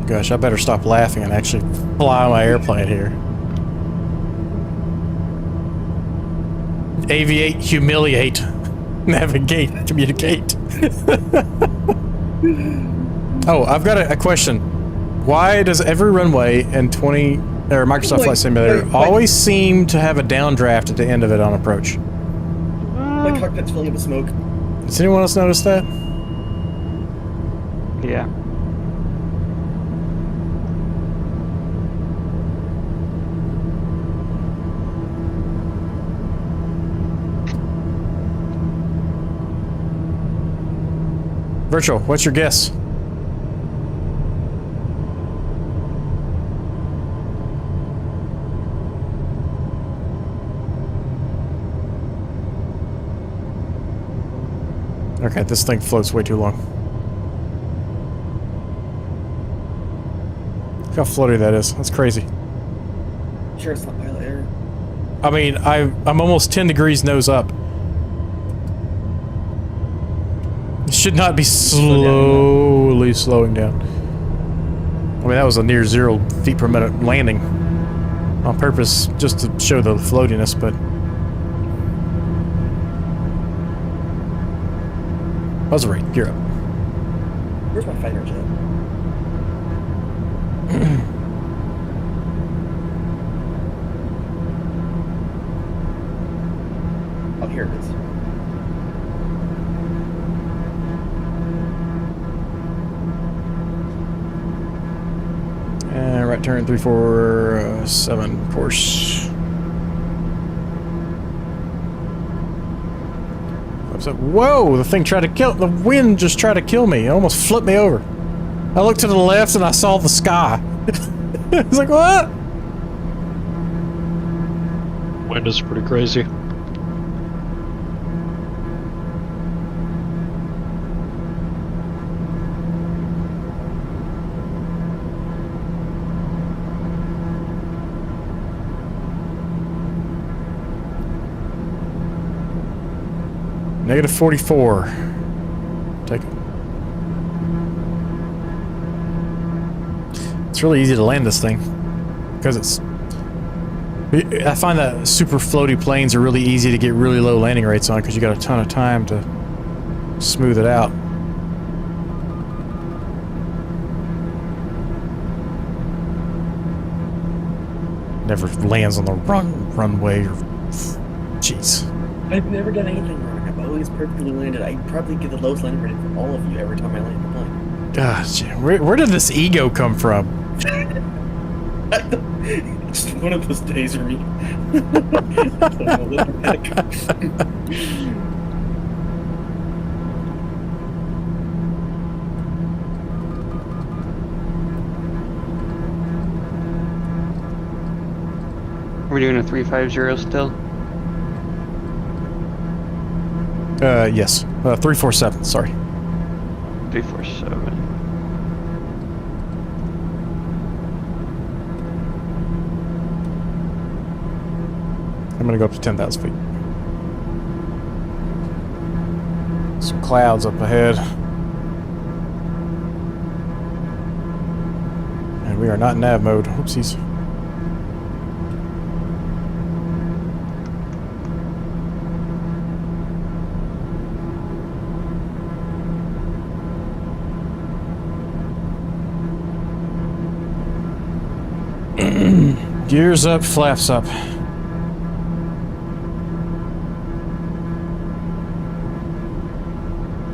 Gosh, I better stop laughing and actually fly my airplane here. Aviate, humiliate, navigate, communicate. Oh, I've got a question. Why does every runway in Microsoft Flight Simulator always seem to have a downdraft at the end of it on approach? My cockpit's filling with smoke. Does anyone else notice that? Yeah. Virtual, what's your guess? Okay, this thing floats way too long. Look how floaty that is. That's crazy. Sure, it's not pilot error. I mean, I'm almost 10 degrees nose up. It should not be slowly slowing down. I mean, that was a near 0 feet per minute landing. On purpose, just to show the floatiness, but... Buzzer rate, you're up. Where's my fighter jet? Oh, here it is. And right turn 347 course. Whoa! The thing tried to kill. The wind just tried to kill me. It almost flipped me over. I looked to the left and I saw the sky. I was like, what? Wind is pretty crazy. Negative 44. Take it. It's really easy to land this thing because it's. I find that super floaty planes are really easy to get really low landing rates on because you got a ton of time to smooth it out. Never lands on the runway or. Jeez. I've never done anything wrong. I've always perfectly landed. I probably get the lowest landing rating from all of you every time I land the plane. Gosh, where did this ego come from? It's one of those days for me. We're doing a 350 still. Yes. 347, sorry. 347. I'm gonna go up to 10,000 feet. Some clouds up ahead. And we are not in nav mode. Oopsies. Gears up, flaps up.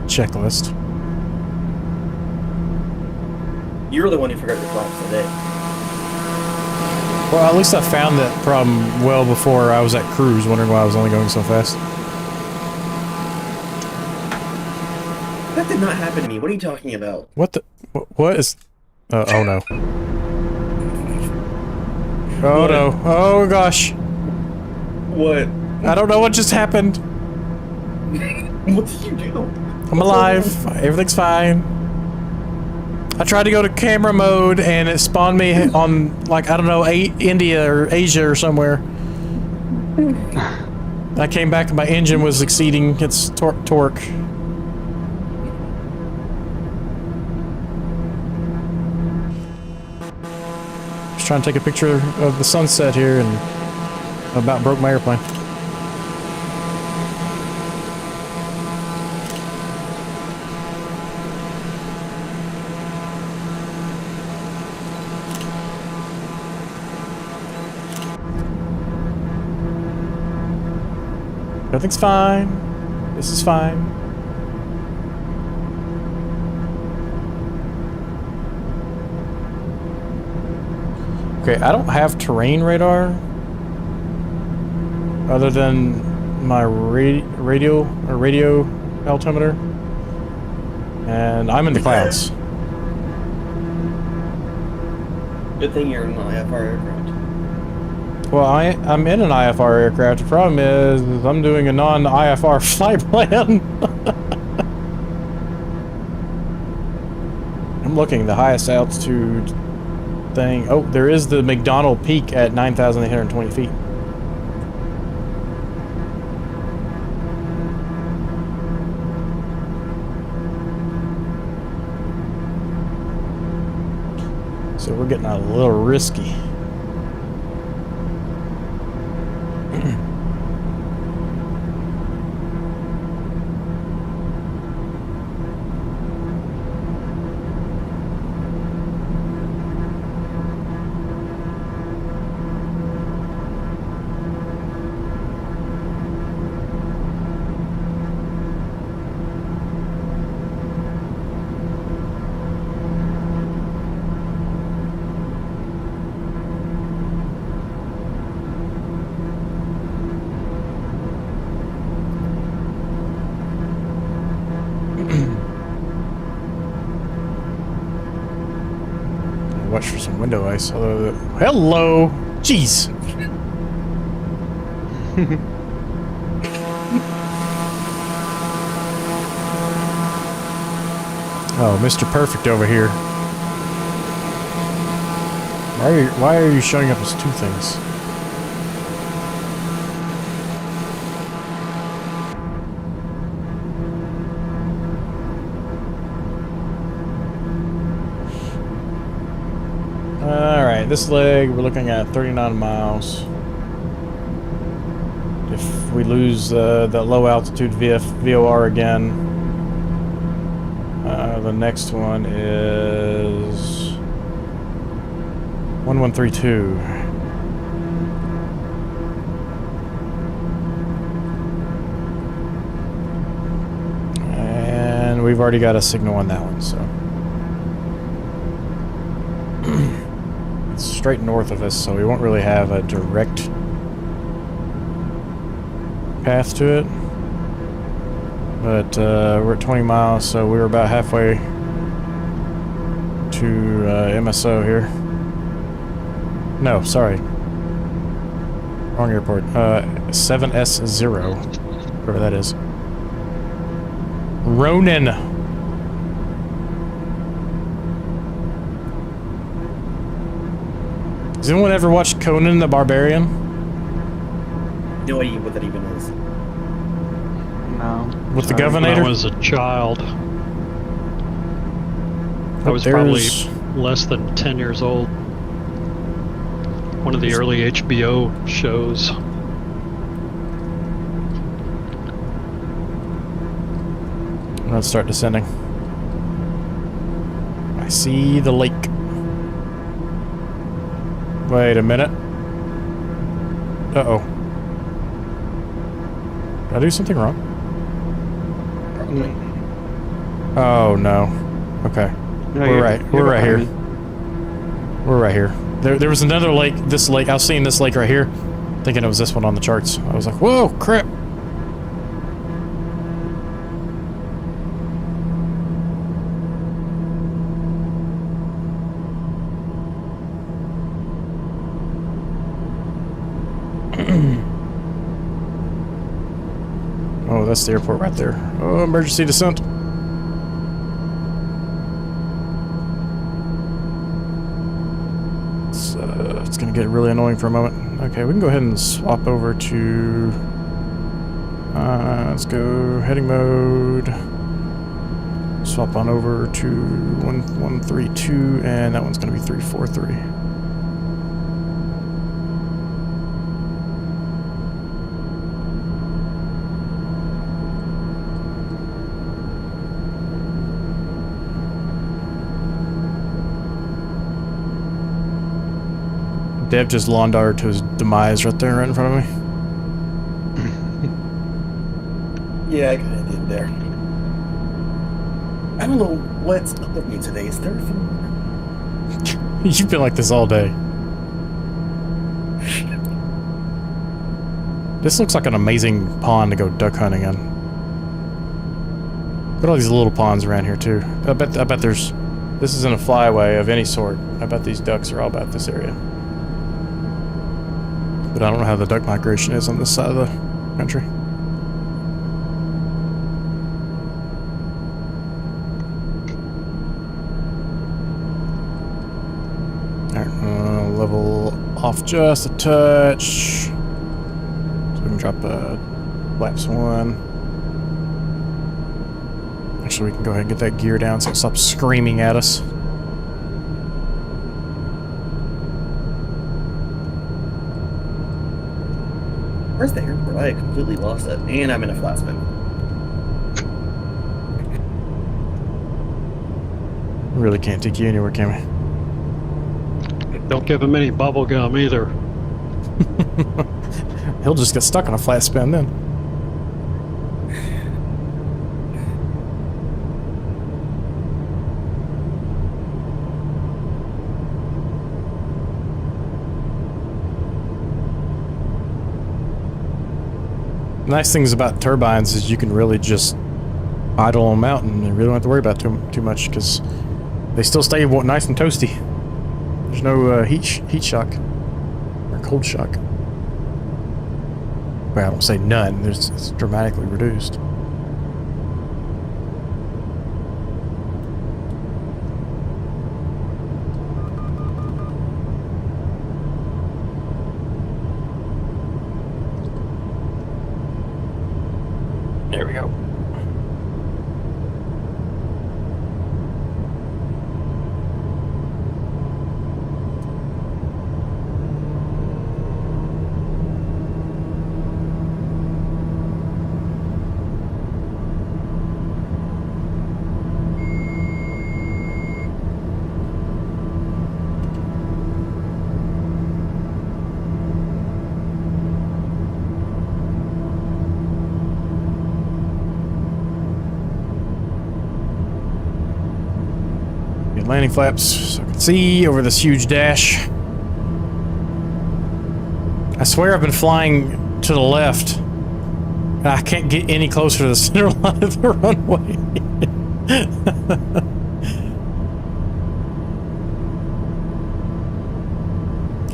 Checklist. You're the one who forgot your flaps today. Well, at least I found that problem well before I was at cruise, wondering why I was only going so fast. That did not happen to me. What are you talking about? What the? What is? Oh no. Oh no. Oh gosh. What? I don't know what just happened. What did you do? I'm alive. Everything's fine. I tried to go to camera mode and it spawned me on, like, I don't know, India or Asia or somewhere. I came back and my engine was exceeding its torque. Just trying to take a picture of the sunset here and about broke my airplane. Everything's fine. This is fine. Okay, I don't have terrain radar other than my radio altimeter, and I'm in the clouds. Good thing you're in an IFR aircraft. Well, I'm in an IFR aircraft. The problem is I'm doing a non-IFR flight plan. I'm looking the highest altitude thing. Oh, there is the McDonald Peak at 9,820 feet. So we're getting a little risky. Watch for some window ice. Hello! Jeez! Oh, Mr. Perfect over here. Why are you showing up as two things? Alright, this leg we're looking at 39 miles. If we lose that low altitude VOR again, the next one is 1132. And we've already got a signal on that one, so it's straight north of us, so we won't really have a direct path to it. But we're at 20 miles, so we're about halfway to MSO here. No, sorry. Wrong airport. 7S0. Whatever that is. Ronin. Has anyone ever watched Conan the Barbarian? No idea what that even is. No. With the When Governator? I was a child. I was probably less than 10 years old. One of the early HBO shows. Let's start descending. I see the lake. Wait a minute. Uh-oh. Did I do something wrong? Probably. Oh, no. Okay. No, We're right. We're right here. behind me. We're right here. There was another lake. This lake. I was seeing this lake right here. Thinking it was this one on the charts. I was like, whoa, crap. Oh, that's the airport right there. Oh, emergency descent. It's gonna get really annoying for a moment. Okay, we can go ahead and swap over to... let's go heading mode. Swap on over to 1132, and that one's going to be 343. Dev just lawn darted to his demise right there, right in front of me. Yeah, I kind of did there. I don't know what's up with me today. Is there a You've been like this all day. This looks like an amazing pond to go duck hunting in. Look at all these little ponds around here too. I bet there's... This isn't a flyway of any sort. I bet these ducks are all about this area. But I don't know how the duck migration is on this side of the country. Alright, level off just a touch. So we can drop a laps 1. Actually, we can go ahead and get that gear down so it stops screaming at us. Where's the airport? I completely lost it. And I'm in a flat spin. Really can't take you anywhere, can we? Don't give him any bubble gum either. He'll just get stuck on a flat spin then. Nice things about turbines is you can really just idle them out and you really don't have to worry about too much because they still stay nice and toasty. There's no heat shock or cold shock. Well, I don't say none. It's dramatically reduced. There we go. Landing flaps so I can see over this huge dash. I swear I've been flying to the left. And I can't get any closer to the center line of the runway.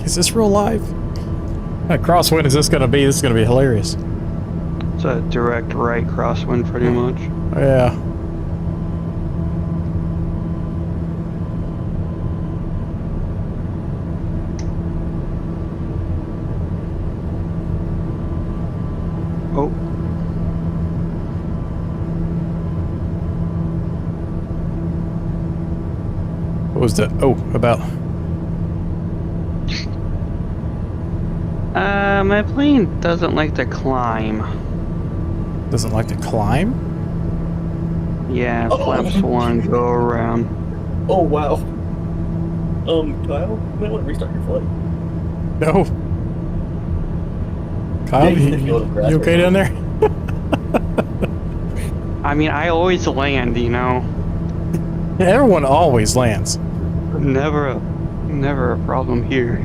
Is this real life? What crosswind is this going to be? This is going to be hilarious. It's a direct right crosswind, pretty much. Yeah. Oh. What was that? Oh, about. My plane doesn't like to climb. Doesn't like to climb? Yeah, Oh. flaps 1, go around. Oh, wow. Kyle, you might want to restart your flight. No. Kyle, Yeah, you okay down there? I mean, I always land, you know. Everyone always lands. Never a problem here.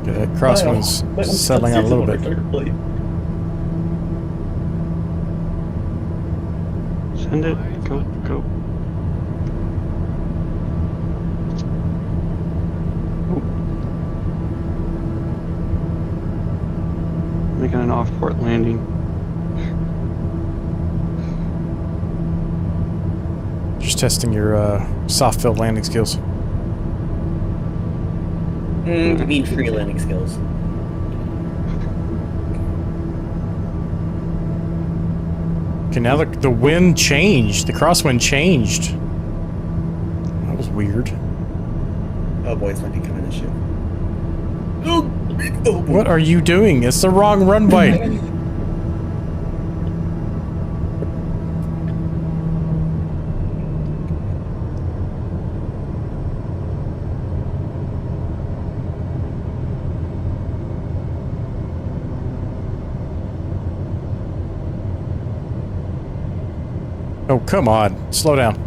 Good. Crosswind's settling out a little bit. Send it. Go. Making an off-port landing. Testing your soft field landing skills. You mean free landing skills. Okay, now the wind changed. The crosswind changed. That was weird. Oh boy, it's might be coming issue. Oh, boy. What are you doing? It's the wrong runway. Oh, come on. Slow down.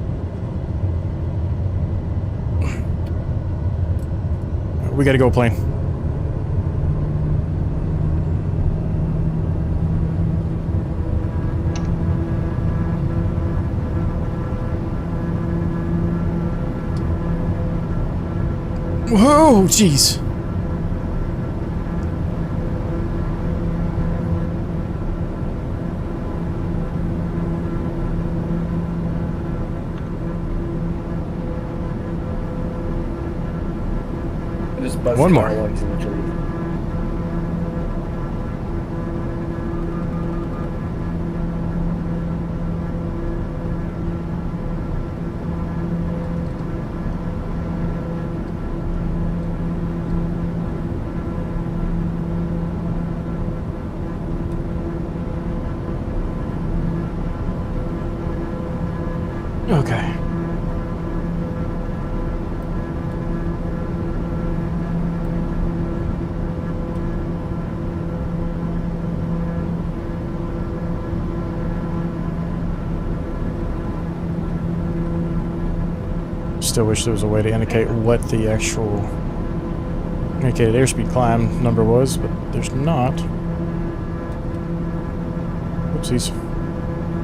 We gotta go, plane. Whoa, jeez. One more. Okay. Still wish there was a way to indicate what the actual indicated airspeed climb number was, but there's not. Oopsies.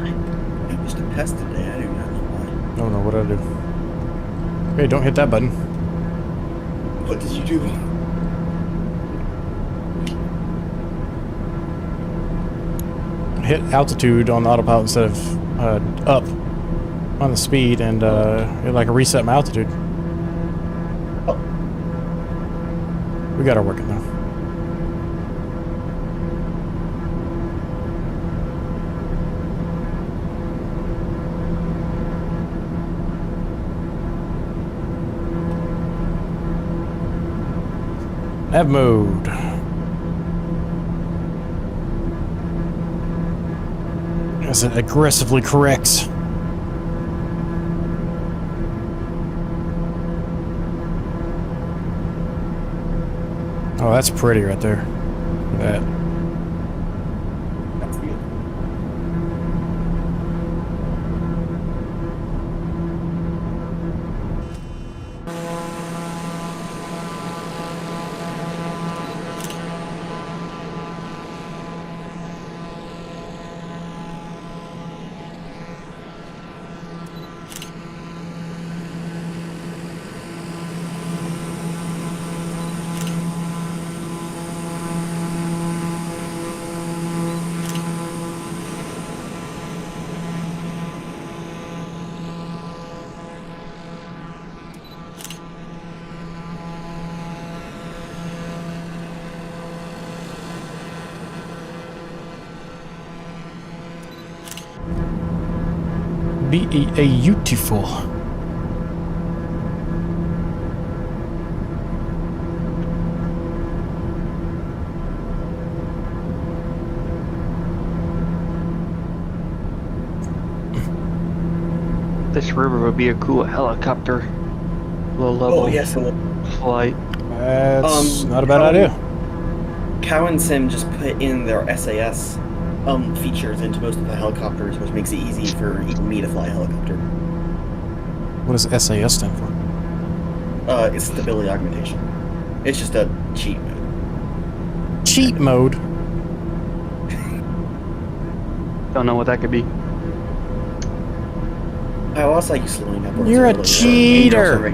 I was to test today. I do not know why. Oh no, what did I do? Hey, don't hit that button. What did you do? Hit altitude on the autopilot instead of up on the speed, and it like reset my altitude. Oh. We got her working though. Nav mode. As it aggressively corrects. Oh, that's pretty right there. Look at that. That's good. Beautiful. This river would be a cool helicopter, low level Oh yes. flight. That's not a bad idea. Cow and Sim just put in their SAS features into most of the helicopters, which makes it easy for even me to fly a helicopter. What does SAS stand for? It's stability augmentation. It's just a cheat mode. Cheat mode. Don't know what that could be. I also like you slowing up. You're a cheater.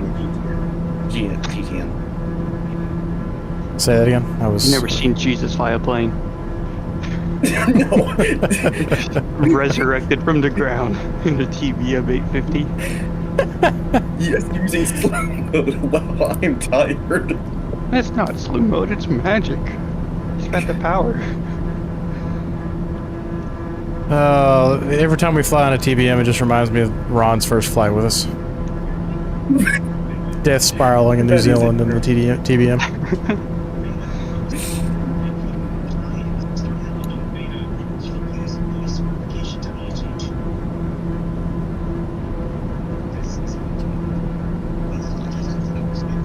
GTN. Say that again. I was. I've never seen Jesus fly a plane. No. Resurrected from the ground in the TBM 850. Yes, using slow mode. Wow, I'm tired. It's not slow mode, it's magic. It's got the power. Every time we fly on a TBM, it just reminds me of Ron's first flight with us. Death spiraling in New That is Zealand in the true. TBM.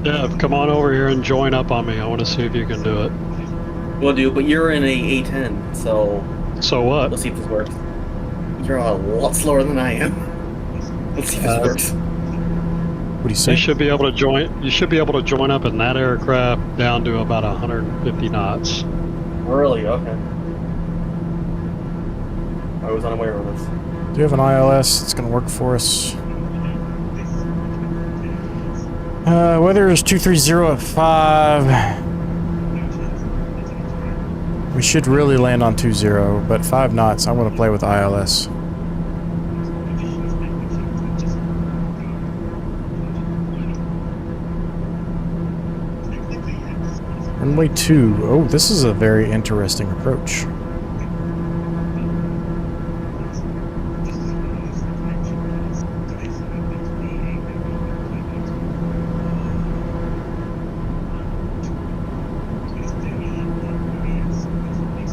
Yeah, come on over here and join up on me. I want to see if you can do it. Will do, but you're in a A10, so So what? let's see if this works. You're a lot slower than I am. Let's see if this works. What do you say? You should be able to join. You should be able to join up in that aircraft down to about 150 knots. Really? Okay. I was unaware of this. Do you have an ILS that's going to work for us? Weather is 230 at 5. We should really land on 20, but 5 knots. I'm going to play with ILS. Runway 2. Oh, this is a very interesting approach.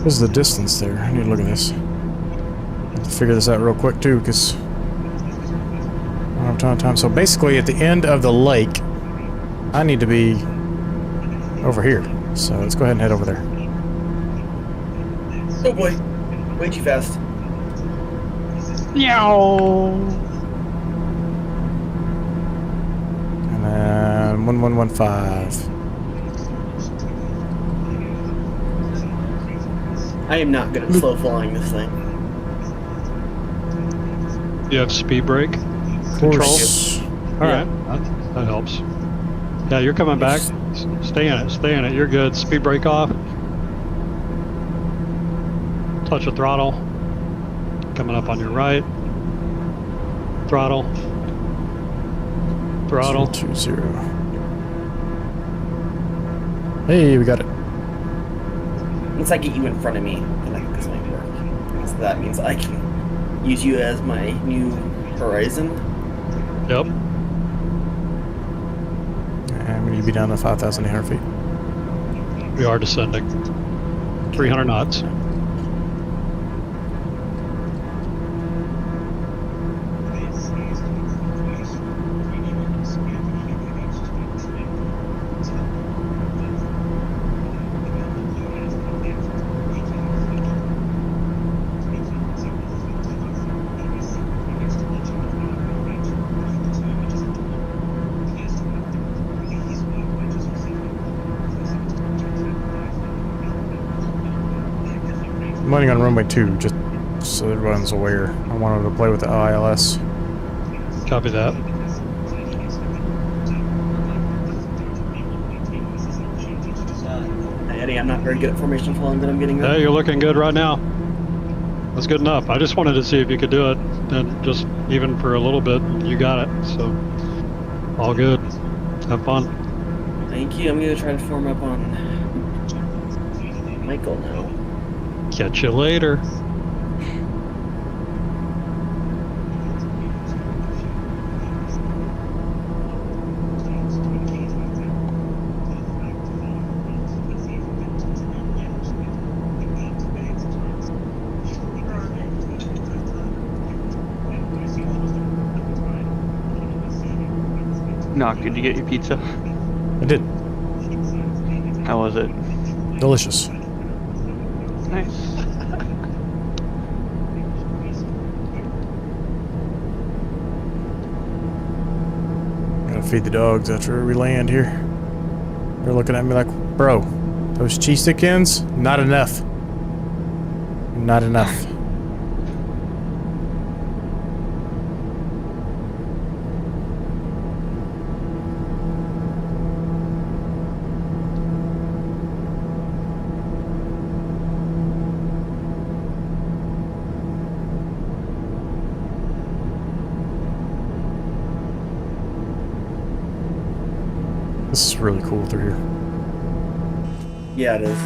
What is the distance there? I need to look at this. I have to figure this out real quick too, because I don't have a ton of time. So basically, at the end of the lake, I need to be over here. So let's go ahead and head over there. Oh boy. Way too fast. Meow. And then 1115. I am not good at slow flying this thing. You have speed brake Of control. course. All right, that helps. Yeah, you're coming back. Stay in it. Stay in it. You're good. Speed brake off. Touch the throttle. Coming up on your right. Throttle. Throttle. 20. Hey, we got it. Once I get you in front of me, then I think this might work. So that means I can use you as my new horizon. Yep. And we need to be down to 5,800 feet. We are descending. 300 knots. I'm landing on runway 2, just so everyone's aware. I wanted to play with the ILS. Copy that. Eddie, I'm not very good at formation flying, but I'm getting Yeah, there. you're looking good right now. That's good enough. I just wanted to see if you could do it, and just even for a little bit, you got it. So, all good. Have fun. Thank you. I'm gonna try to form up on Michael now. Catch you later. Knock, did you get your pizza? I did. How was it? Delicious. Nice. Gotta feed the dogs after we land here. They're looking at me like, bro, those cheese stick ends? Not enough. Not enough. really cool through here. Yeah, it is.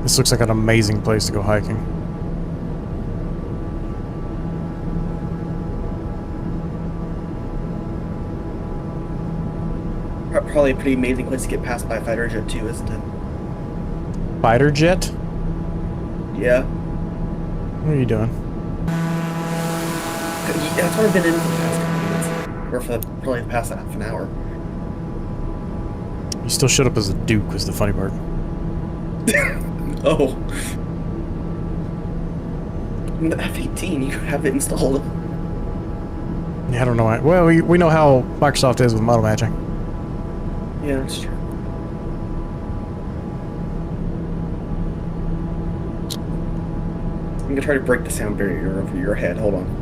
This looks like an amazing place to go hiking. Probably a pretty amazing place to get passed by a fighter jet too, isn't it? Fighter jet? Yeah. What are you doing? That's what I've been in for the past couple minutes. Or for probably the past half an hour. You still showed up as a Duke was the funny part. Oh. In the F-18, you have it installed. Yeah, I don't know why. Well, we know how Microsoft is with model matching. Yeah, that's true. I'm gonna try to break the sound barrier over your head. Hold on.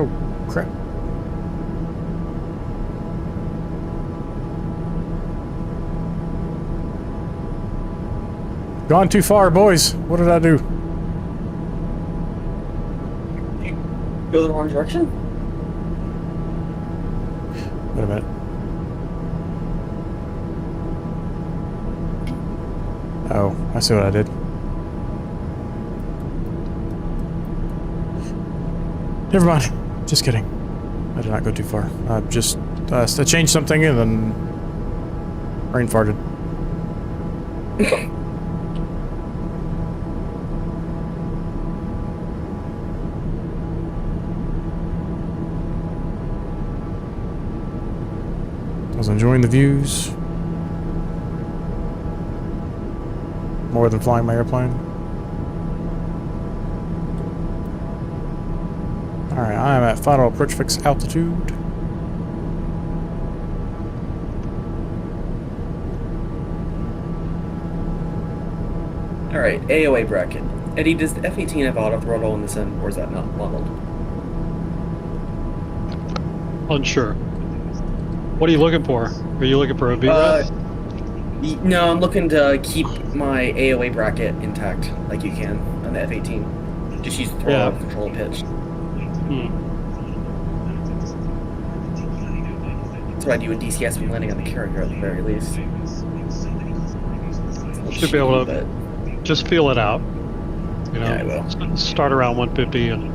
Oh, crap. Gone too far, boys. What did I do? Go the wrong direction? Wait a minute. Oh, I see what I did. Never mind. Just kidding. I did not go too far. I just I changed something and then brain farted. I was enjoying the views more than flying my airplane. Alright, I am at final approach fix altitude. Alright, AOA bracket. Eddie, does the F-18 have auto throttle in the sim, or is that not modeled? Unsure. What are you looking for? Are you looking for a VREF? No, I'm looking to keep my AOA bracket intact, like you can on the F-18. Just use the throttle to control the pitch. That's what I do in DCS when landing on the carrier at the very least. Should be able to just feel it out. You know, Yeah, I will. Start around 150 and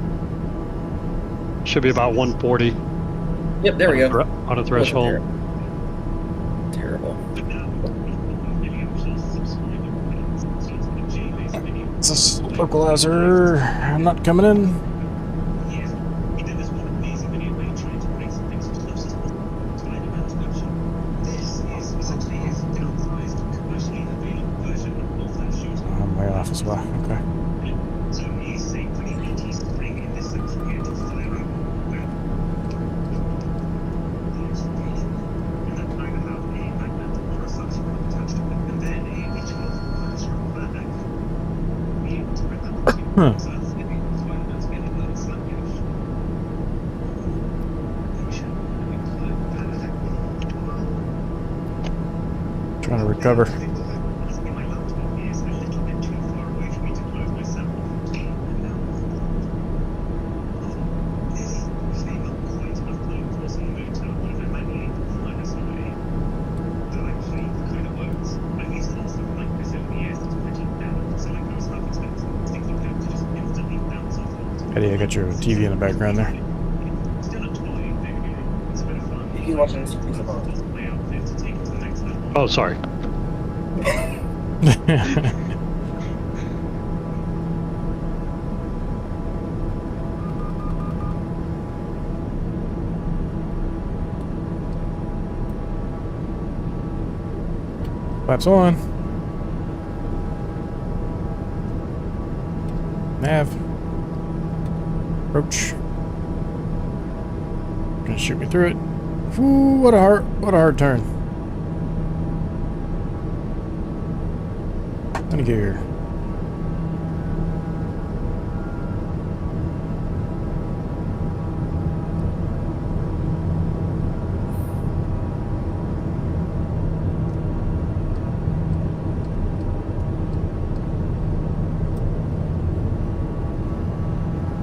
should be about 140 Yep, there we go. on a threshold. Terrible. Is this localizer? I'm not coming in. I'm way off as well. Okay. Huh. Trying to recover. Eddie, I got your TV in the background there. You can watch it in screens above. Oh, sorry. Flaps on. Nav. Approach. Gonna shoot me through it. Ooh, what a hard turn. Let me get here.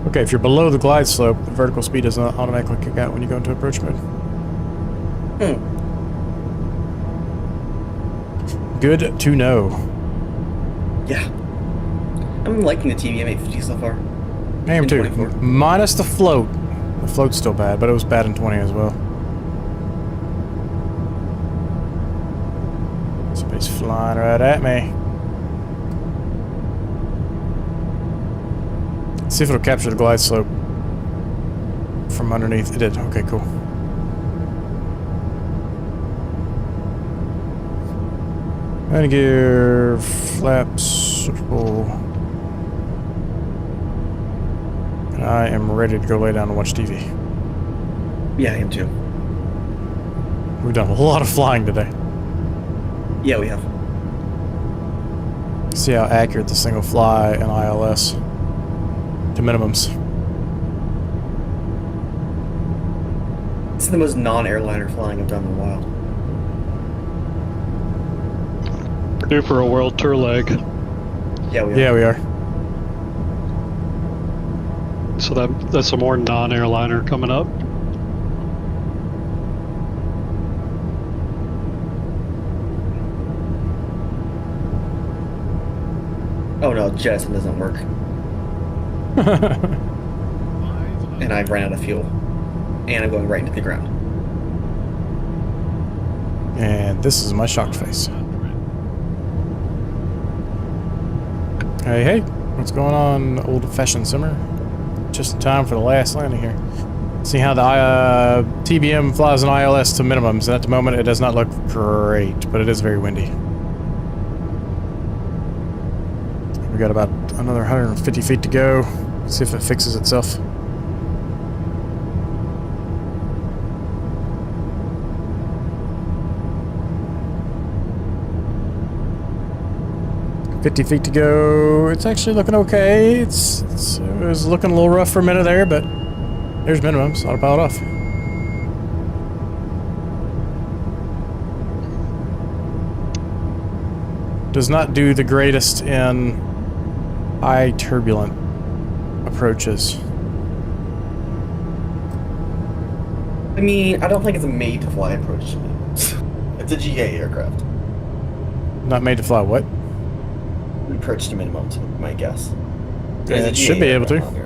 Okay, if you're below the glide slope, the vertical speed doesn't automatically kick out when you go into approach mode. Good to know. Yeah. I'm liking the TBM 850 so far. I am In too. 24. Minus the float. The float's still bad, but it was bad in 20 as well. Somebody's flying right at me. See if it'll capture the glide slope from underneath. It did. Okay, cool. Landing gear, flaps, circle. And I am ready to go lay down and watch TV. Yeah, I am too. We've done a lot of flying today. Yeah, we have. See how accurate the single fly and ILS to minimums. It's the most non-airliner flying I've done in a while. We're due for a world tour leg. Yeah, we are. Yeah, we are. So that's some more non-airliner coming up. Oh no, jettison doesn't work. And I ran out of fuel. And I'm going right into the ground. And this is my shocked face. Hey, hey, what's going on, old-fashioned simmer? Just in time for the last landing here. See how the TBM flies an ILS to minimums, and at the moment it does not look great, but it is very windy. We got about another 150 feet to go. See if it fixes itself. $50 feet to go. It's actually looking okay. It was looking a little rough for a minute there, but there's minimums. Autopilot off. Does not do the greatest in high turbulent approaches. I mean, I don't think it's a made to fly approach. It's a GA aircraft. Not made to fly what? Approach to minimum, to my guess. Yeah, It's a it should GA be able to. aircraft on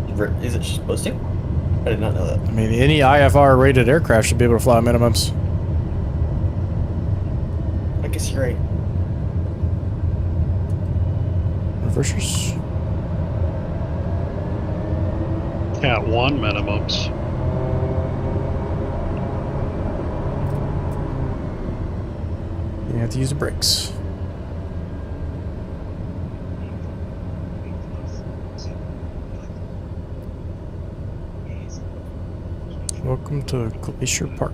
the airliner. Is it supposed to? I did not know that. I mean, any IFR rated aircraft should be able to fly minimums. I guess you're right. Reversers. Cat 1 minimums. You have to use the brakes. Welcome to Glacier Park.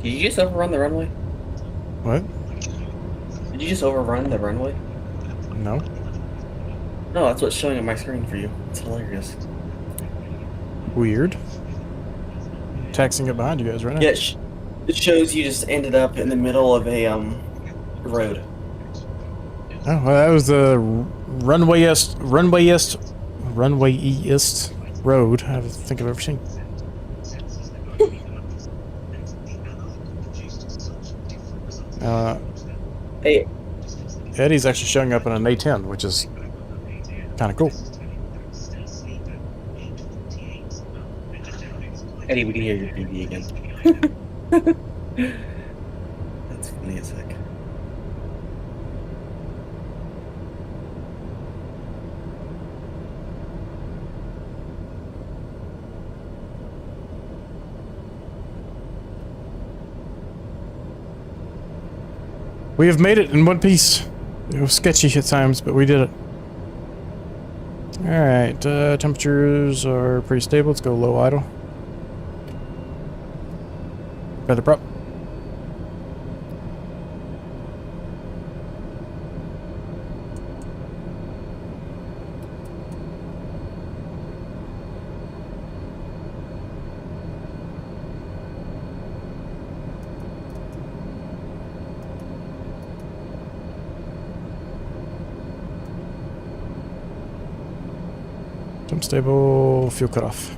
Did you just overrun the runway? What? Did you just overrun the runway? No. No, that's what's showing on my screen for you. It's hilarious. Weird. Taxing it behind you guys right now. Yeah, it shows you just ended up in the middle of a road. Oh, well, that was the runwayest road I think I've ever seen. Hey, Eddie's actually showing up in an A10, which is kind of cool. Eddie, we can hear your BB again. That's funny as heck. We have made it in one piece. It was sketchy at times, but we did it. Alright, temperatures are pretty stable. Let's go low idle. Feather prop. Jump stable, fuel cutoff.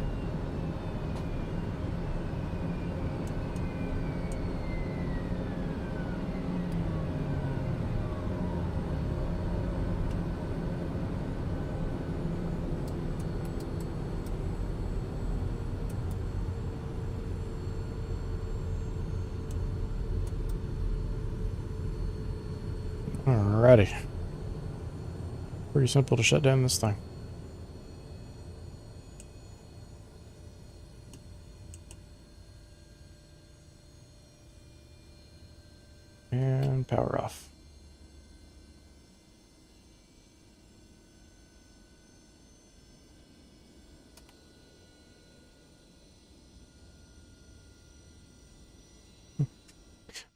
Alrighty. Pretty simple to shut down this thing. And power off.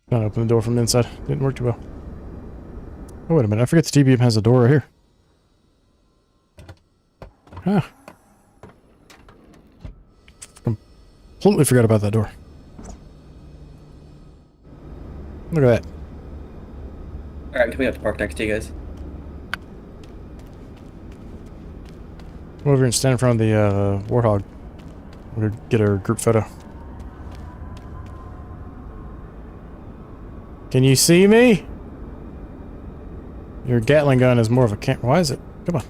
Not open the door from the inside. Didn't work too well. Oh, wait a minute. I forget the TBM has a door right here. Ah. Completely forgot about that door. Look at that. Alright, I'm coming up to park next to you guys. Come over here and stand in front of the Warthog. We're gonna get our group photo. Can you see me? Your Gatling gun is more of a Why is it? Come on.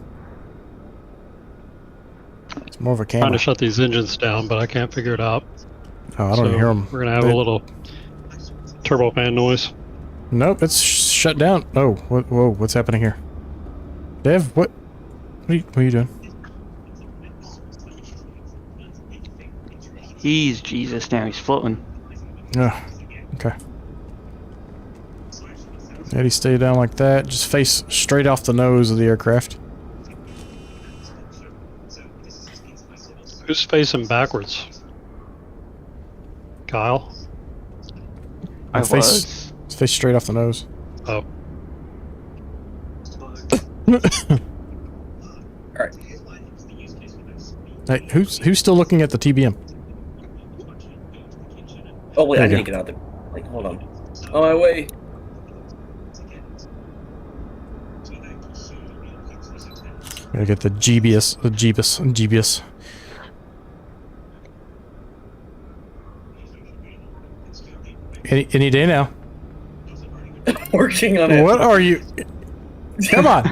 It's more of a camera. Trying to shut these engines down, but I can't figure it out. Oh, I don't even hear them. We're gonna have a little turbofan noise. Nope, it's shut down. Oh, whoa, what's happening here? Dev, what are you doing? He's Jesus now. He's floating. Oh, okay. Eddie, stay down like that. Just face straight off the nose of the aircraft. Who's facing backwards? Kyle? I face straight off the nose. Oh. Alright. Hey, who's still looking at the TBM? Oh wait, There I you need to get out there. Like, hold on. On my way. Gotta get the Jeebus. Any day now. Working on it. What are you? Come on.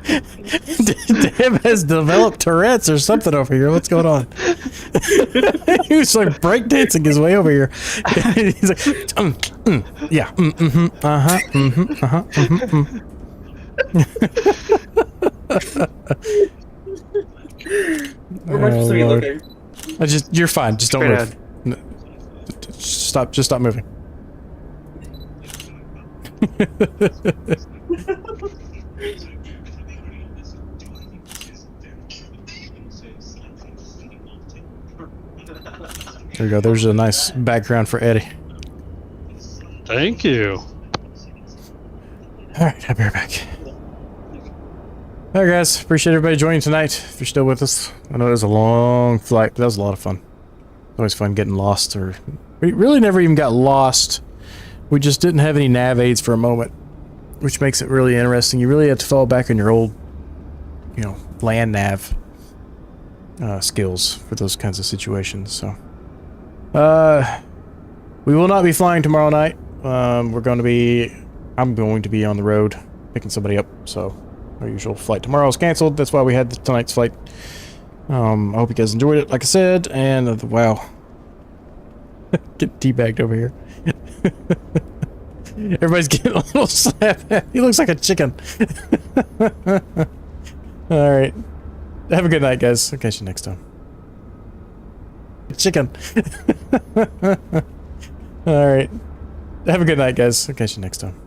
Dave has developed Tourette's or something over here. What's going on? He was like breakdancing his way over here. He's like, yeah, Where am I supposed to be Lord. looking? You're fine. Just don't Straight move. Just stop moving. There you go. There's a nice background for Eddie. Thank you. Alright, I'll be right back. Alright guys, appreciate everybody joining tonight. If you're still with us. I know it was a long flight, but that was a lot of fun. Always fun getting lost, or we really never even got lost. We just didn't have any nav aids for a moment, which makes it really interesting. You really have to fall back on your old, land nav skills for those kinds of situations. So, we will not be flying tomorrow night. I'm going to be on the road picking somebody up. So, our usual flight tomorrow is canceled. That's why we had tonight's flight. I hope you guys enjoyed it, like I said, and wow. Get teabagged over here. Everybody's getting a little slap. He looks like a chicken. Alright. Have a good night, guys. I'll catch you next time. Chicken. Alright. Have a good night, guys. I'll catch you next time.